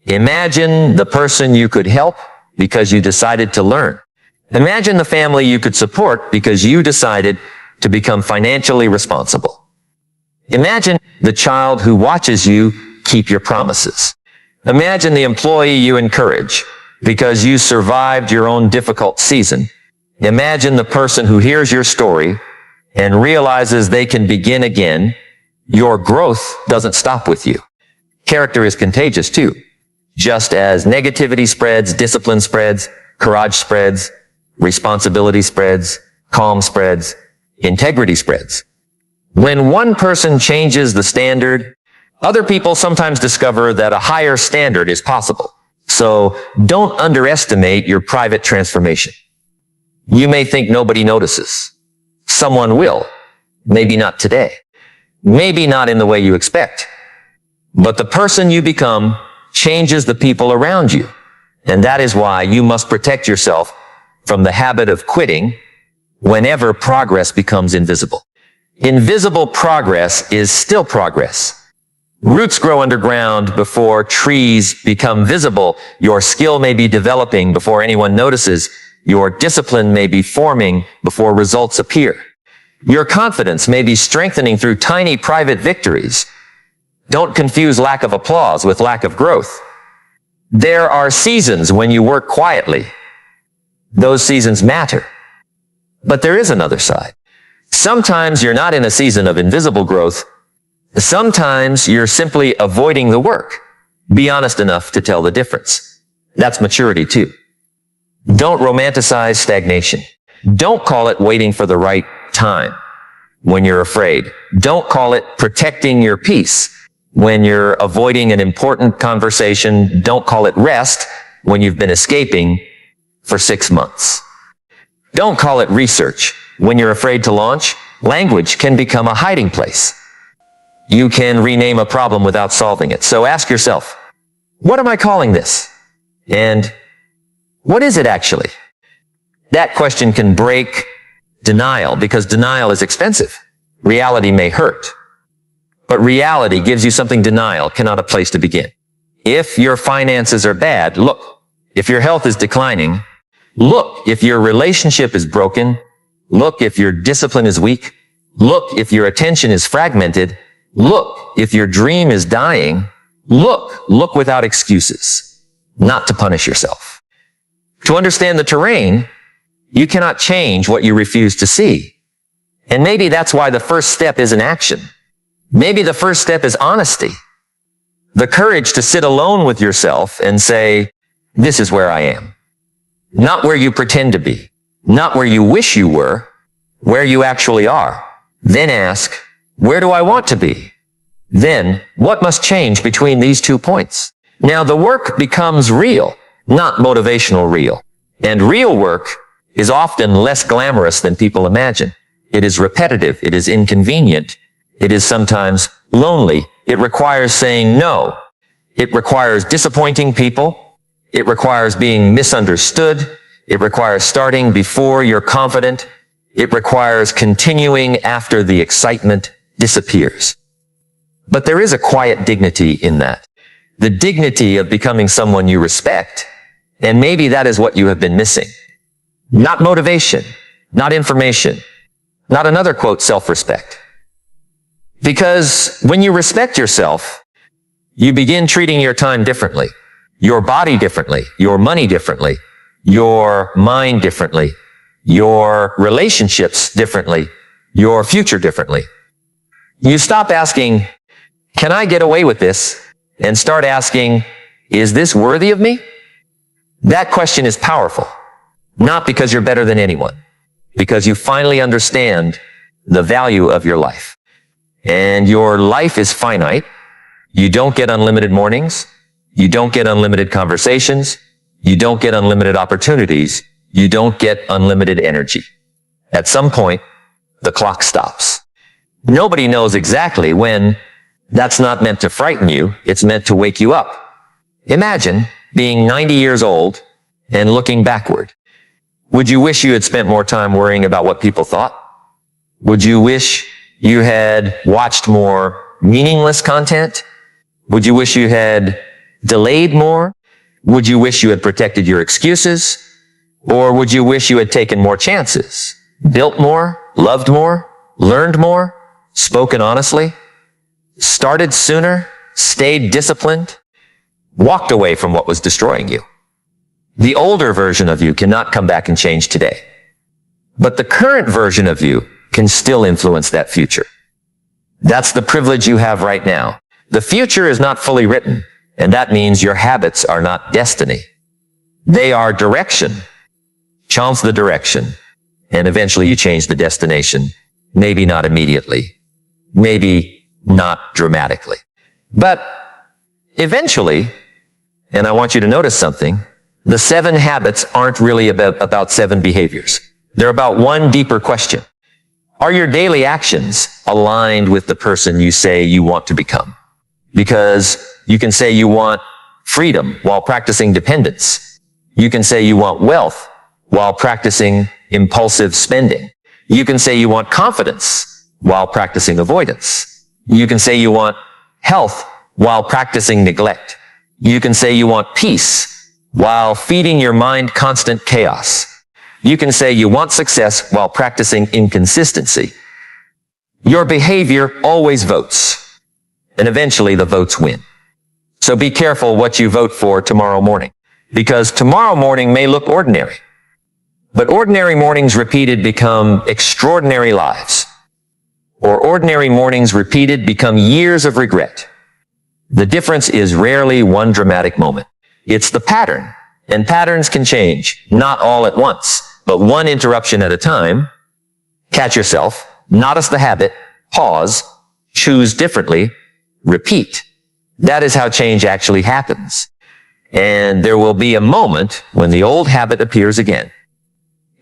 Imagine the person you could help because you decided to learn. Imagine the family you could support because you decided to become financially responsible. Imagine the child who watches you keep your promises. Imagine the employee you encourage because you survived your own difficult season. Imagine the person who hears your story and realizes they can begin again. Your growth doesn't stop with you. Character is contagious too. Just as negativity spreads, discipline spreads, courage spreads, responsibility spreads, calm spreads, integrity spreads. When one person changes the standard, other people sometimes discover that a higher standard is possible. So don't underestimate your private transformation. You may think nobody notices. Someone will. Maybe not today. Maybe not in the way you expect. But the person you become changes the people around you. And that is why you must protect yourself from the habit of quitting whenever progress becomes invisible. Invisible progress is still progress. Roots grow underground before trees become visible. Your skill may be developing before anyone notices. Your discipline may be forming before results appear. Your confidence may be strengthening through tiny private victories. Don't confuse lack of applause with lack of growth. There are seasons when you work quietly. Those seasons matter. But there is another side. Sometimes you're not in a season of invisible growth. Sometimes you're simply avoiding the work. Be honest enough to tell the difference. That's maturity too. Don't romanticize stagnation. Don't call it waiting for the right time when you're afraid. Don't call it protecting your peace when you're avoiding an important conversation. Don't call it rest when you've been escaping for 6 months. Don't call it research when you're afraid to launch. Language can become a hiding place. You can rename a problem without solving it. So ask yourself, what am I calling this? And what is it actually? That question can break denial because denial is expensive. Reality may hurt, but reality gives you something denial cannot a place to begin. If your finances are bad, look. If your health is declining, look. If your relationship is broken, look. If your discipline is weak, look. If your attention is fragmented, look. If your dream is dying, look. Look without excuses, not to punish yourself. To understand the terrain, you cannot change what you refuse to see. And maybe that's why the first step isn't action. Maybe the first step is honesty. The courage to sit alone with yourself and say, this is where I am. Not where you pretend to be. Not where you wish you were. Where you actually are. Then ask, where do I want to be? Then, what must change between these 2 points? Now the work becomes real, not motivational real. And real work is often less glamorous than people imagine. It is repetitive. It is inconvenient. It is sometimes lonely. It requires saying no. It requires disappointing people. It requires being misunderstood. It requires starting before you're confident. It requires continuing after the excitement disappears. But there is a quiet dignity in that. The dignity of becoming someone you respect. And maybe that is what you have been missing. Not motivation, not information, not another quote, self-respect. Because when you respect yourself, you begin treating your time differently, your body differently, your money differently, your mind differently, your relationships differently, your future differently. You stop asking, can I get away with this? And start asking, is this worthy of me? That question is powerful. Not because you're better than anyone, because you finally understand the value of your life. And your life is finite. You don't get unlimited mornings. You don't get unlimited conversations. You don't get unlimited opportunities. You don't get unlimited energy. At some point, the clock stops. Nobody knows exactly when. That's not meant to frighten you. It's meant to wake you up. Imagine being 90 years old and looking backward. Would you wish you had spent more time worrying about what people thought? Would you wish you had watched more meaningless content? Would you wish you had delayed more? Would you wish you had protected your excuses? Or would you wish you had taken more chances, built more, loved more, learned more, spoken honestly, started sooner, stayed disciplined, walked away from what was destroying you? The older version of you cannot come back and change today. But the current version of you can still influence that future. That's the privilege you have right now. The future is not fully written, and that means your habits are not destiny. They are direction. Chance the direction, and eventually you change the destination. Maybe not immediately. Maybe not dramatically. But eventually, and I want you to notice something, the 7 habits aren't really about 7 behaviors. They're about one deeper question. Are your daily actions aligned with the person you say you want to become? Because you can say you want freedom while practicing dependence. You can say you want wealth while practicing impulsive spending. You can say you want confidence while practicing avoidance. You can say you want health while practicing neglect. You can say you want peace while feeding your mind constant chaos. You can say you want success while practicing inconsistency. Your behavior always votes, and eventually the votes win. So be careful what you vote for tomorrow morning, because tomorrow morning may look ordinary, but ordinary mornings repeated become extraordinary lives, or ordinary mornings repeated become years of regret. The difference is rarely one dramatic moment. It's the pattern, and patterns can change, not all at once, but one interruption at a time. Catch yourself, notice the habit, pause, choose differently, repeat. That is how change actually happens. And there will be a moment when the old habit appears again.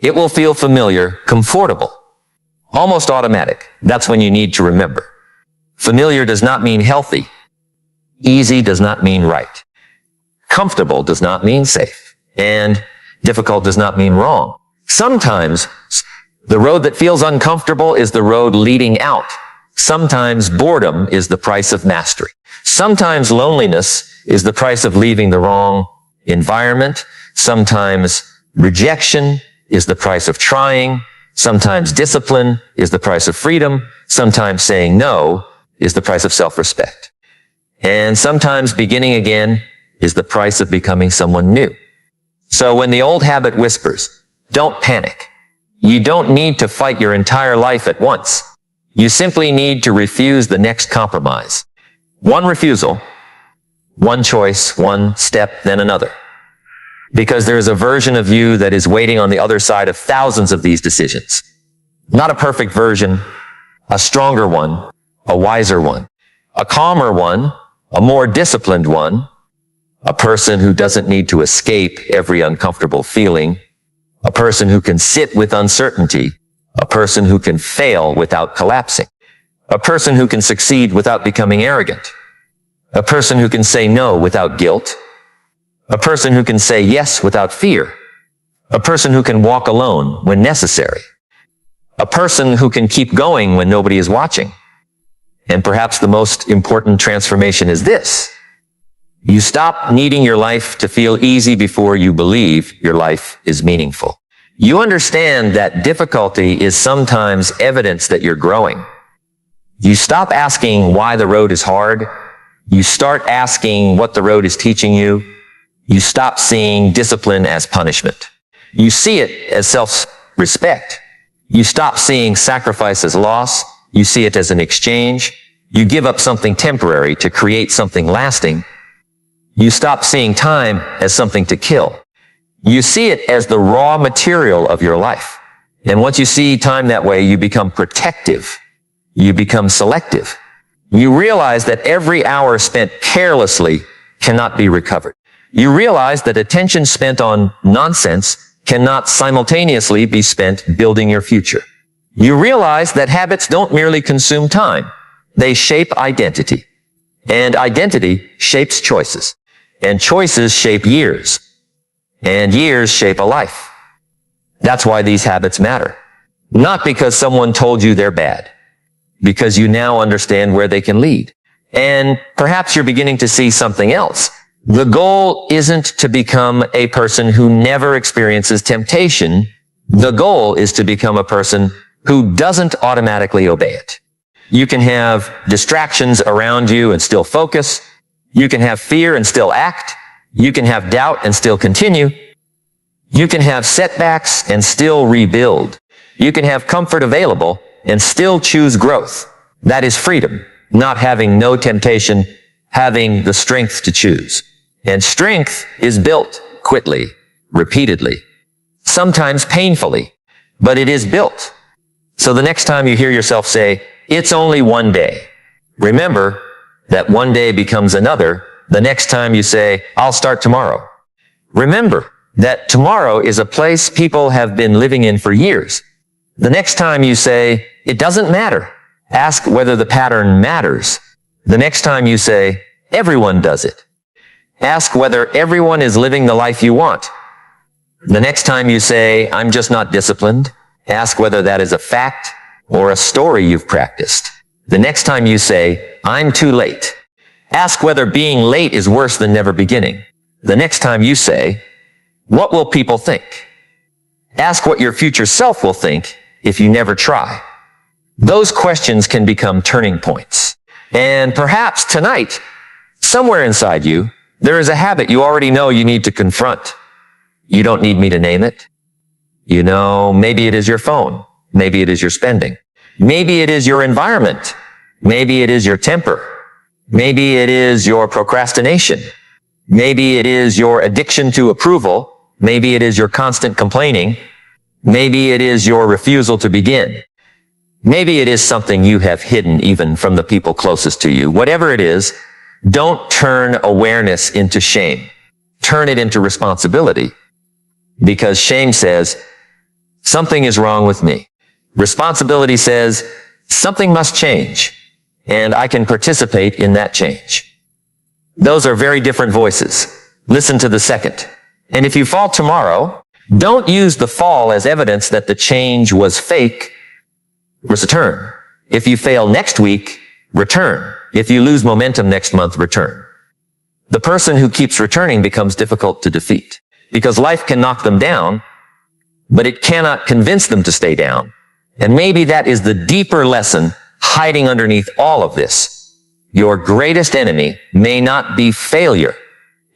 It will feel familiar, comfortable, almost automatic. That's when you need to remember. Familiar does not mean healthy. Easy does not mean right. Comfortable does not mean safe. And difficult does not mean wrong. Sometimes the road that feels uncomfortable is the road leading out. Sometimes boredom is the price of mastery. Sometimes loneliness is the price of leaving the wrong environment. Sometimes rejection is the price of trying. Sometimes discipline is the price of freedom. Sometimes saying no is the price of self-respect. And sometimes beginning again is the price of becoming someone new. So when the old habit whispers, don't panic. You don't need to fight your entire life at once. You simply need to refuse the next compromise. One refusal, one choice, one step, then another. Because there is a version of you that is waiting on the other side of thousands of these decisions. Not a perfect version, a stronger one, a wiser one, a calmer one, a more disciplined one, a person who doesn't need to escape every uncomfortable feeling, a person who can sit with uncertainty, a person who can fail without collapsing, a person who can succeed without becoming arrogant, a person who can say no without guilt, a person who can say yes without fear, a person who can walk alone when necessary, a person who can keep going when nobody is watching. And perhaps the most important transformation is this. You stop needing your life to feel easy before you believe your life is meaningful. You understand that difficulty is sometimes evidence that you're growing. You stop asking why the road is hard. You start asking what the road is teaching you. You stop seeing discipline as punishment. You see it as self-respect. You stop seeing sacrifice as loss. You see it as an exchange. You give up something temporary to create something lasting. You stop seeing time as something to kill. You see it as the raw material of your life. And once you see time that way, you become protective. You become selective. You realize that every hour spent carelessly cannot be recovered. You realize that attention spent on nonsense cannot simultaneously be spent building your future. You realize that habits don't merely consume time. They shape identity. And identity shapes choices. And choices shape years. And years shape a life. That's why these habits matter. Not because someone told you they're bad. Because you now understand where they can lead. And perhaps you're beginning to see something else. The goal isn't to become a person who never experiences temptation. The goal is to become a person who doesn't automatically obey it. You can have distractions around you and still focus. You can have fear and still act. You can have doubt and still continue. You can have setbacks and still rebuild. You can have comfort available and still choose growth. That is freedom, not having no temptation, having the strength to choose. And strength is built quickly, repeatedly, sometimes painfully, but it is built. So the next time you hear yourself say, it's only one day, remember that one day becomes another the next time you say, I'll start tomorrow. Remember that tomorrow is a place people have been living in for years. The next time you say, it doesn't matter, ask whether the pattern matters. The next time you say, everyone does it, ask whether everyone is living the life you want. The next time you say, I'm just not disciplined, ask whether that is a fact or a story you've practiced. The next time you say, I'm too late, ask whether being late is worse than never beginning. The next time you say, what will people think? Ask what your future self will think if you never try. Those questions can become turning points. And perhaps tonight, somewhere inside you, there is a habit you already know you need to confront. You don't need me to name it. You know, maybe it is your phone. Maybe it is your spending. Maybe it is your environment. Maybe it is your temper. Maybe it is your procrastination. Maybe it is your addiction to approval. Maybe it is your constant complaining. Maybe it is your refusal to begin. Maybe it is something you have hidden even from the people closest to you. Whatever it is, don't turn awareness into shame. Turn it into responsibility. Because shame says, something is wrong with me. Responsibility says, something must change, and I can participate in that change. Those are very different voices. Listen to the second. And if you fall tomorrow, don't use the fall as evidence that the change was fake. Return. If you fail next week, return. If you lose momentum next month, return. The person who keeps returning becomes difficult to defeat because life can knock them down, but it cannot convince them to stay down. And maybe that is the deeper lesson hiding underneath all of this. Your greatest enemy may not be failure.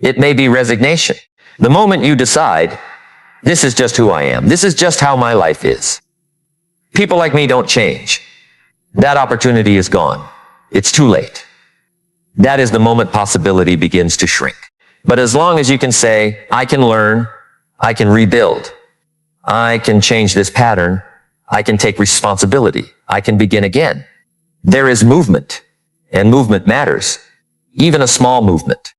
It may be resignation. The moment you decide, this is just who I am. This is just how my life is. People like me don't change. That opportunity is gone. It's too late. That is the moment possibility begins to shrink. But as long as you can say, I can learn, I can rebuild, I can change this pattern, I can take responsibility, I can begin again. There is movement, and movement matters, even a small movement.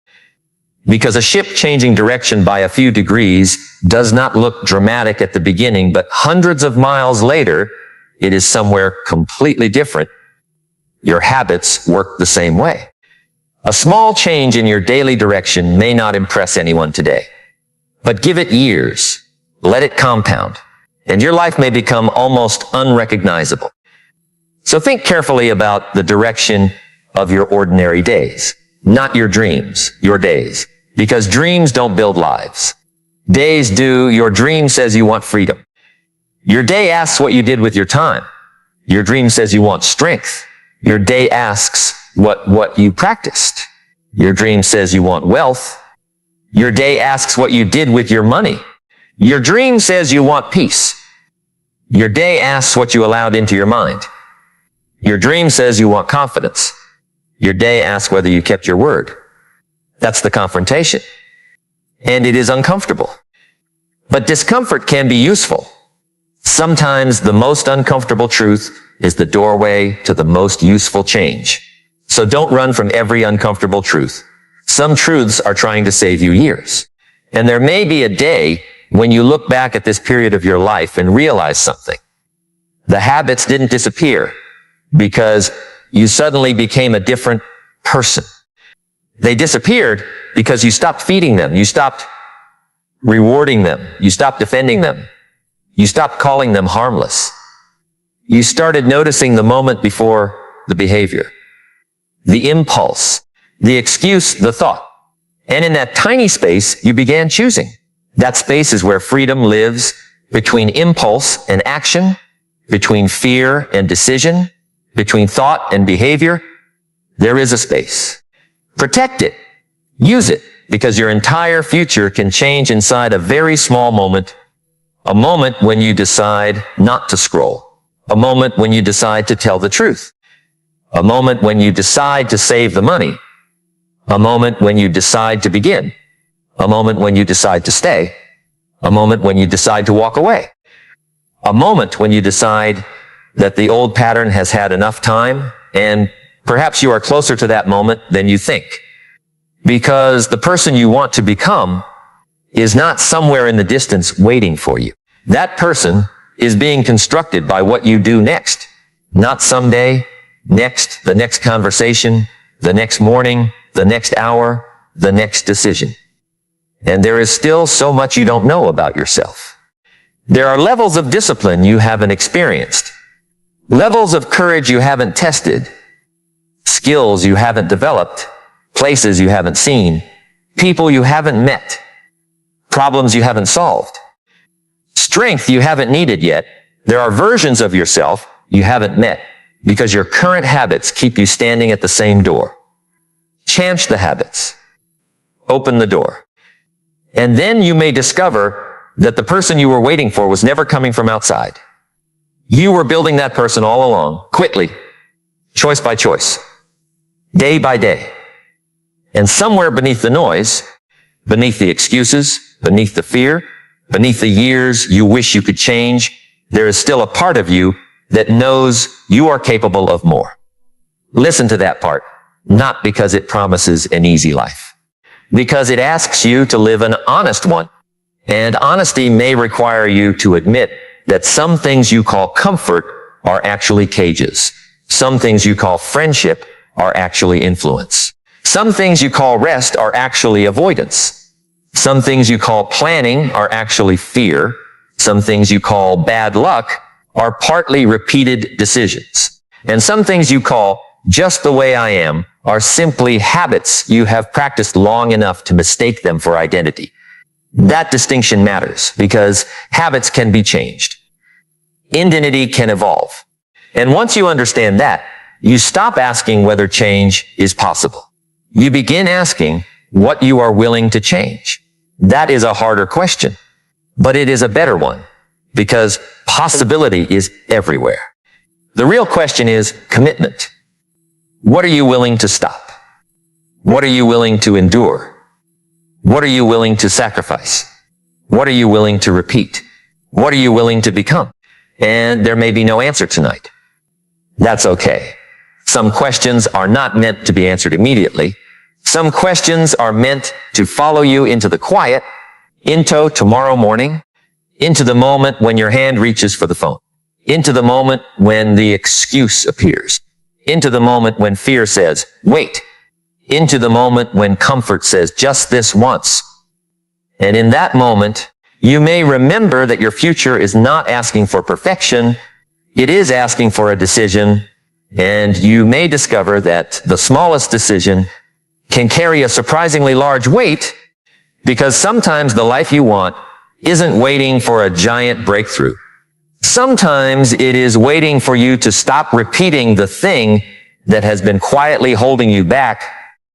Because a ship changing direction by a few degrees does not look dramatic at the beginning, but hundreds of miles later, it is somewhere completely different. Your habits work the same way. A small change in your daily direction may not impress anyone today, but give it years, let it compound, and your life may become almost unrecognizable. So think carefully about the direction of your ordinary days, not your dreams, your days, because dreams don't build lives. Days do. Your dream says you want freedom. Your day asks what you did with your time. Your dream says you want strength. Your day asks what you practiced. Your dream says you want wealth. Your day asks what you did with your money. Your dream says you want peace. Your day asks what you allowed into your mind. Your dream says you want confidence. Your day asks whether you kept your word. That's the confrontation. And it is uncomfortable. But discomfort can be useful. Sometimes the most uncomfortable truth is the doorway to the most useful change. So don't run from every uncomfortable truth. Some truths are trying to save you years. And there may be a day when you look back at this period of your life and realize something. The habits didn't disappear because you suddenly became a different person. They disappeared because you stopped feeding them. You stopped rewarding them. You stopped defending them. You stopped calling them harmless. You started noticing the moment before the behavior, the impulse, the excuse, the thought. And in that tiny space, you began choosing. That space is where freedom lives, between impulse and action, between fear and decision, between thought and behavior. There is a space. Protect it. Use it, because your entire future can change inside a very small moment. A moment when you decide not to scroll. A moment when you decide to tell the truth. A moment when you decide to save the money. A moment when you decide to begin. A moment when you decide to stay. A moment when you decide to walk away. A moment when you decide that the old pattern has had enough time, and perhaps you are closer to that moment than you think. Because the person you want to become is not somewhere in the distance waiting for you. That person is being constructed by what you do next. Not someday, next, the next conversation, the next morning, the next hour, the next decision. and there is still so much you don't know about yourself. There are levels of discipline you haven't experienced, levels of courage you haven't tested, skills you haven't developed, places you haven't seen, people you haven't met, problems you haven't solved, strength you haven't needed yet. There are versions of yourself you haven't met because your current habits keep you standing at the same door. Change the habits. Open the door. And then you may discover that the person you were waiting for was never coming from outside. You were building that person all along, quickly, choice by choice, day by day. And somewhere beneath the noise, beneath the excuses, beneath the fear, beneath the years you wish you could change, there is still a part of you that knows you are capable of more. Listen to that part, not because it promises an easy life, because it asks you to live an honest one. And honesty may require you to admit that some things you call comfort are actually cages. Some things you call friendship are actually influence. Some things you call rest are actually avoidance. Some things you call planning are actually fear. Some things you call bad luck are partly repeated decisions. And some things you call just the way I am are simply habits you have practiced long enough to mistake them for identity. That distinction matters because habits can be changed. Identity can evolve. And once you understand that, you stop asking whether change is possible. You begin asking what you are willing to change. That is a harder question, but it is a better one because possibility is everywhere. The real question is commitment. What are you willing to stop? What are you willing to endure? What are you willing to sacrifice? What are you willing to repeat? What are you willing to become? And there may be no answer tonight. That's okay. Some questions are not meant to be answered immediately. Some questions are meant to follow you into the quiet, into tomorrow morning, into the moment when your hand reaches for the phone, into the moment when the excuse appears, into the moment when fear says, wait, into the moment when comfort says, just this once. And in that moment, you may remember that your future is not asking for perfection. It is asking for a decision. And you may discover that the smallest decision can carry a surprisingly large weight because sometimes the life you want isn't waiting for a giant breakthrough. Sometimes it is waiting for you to stop repeating the thing that has been quietly holding you back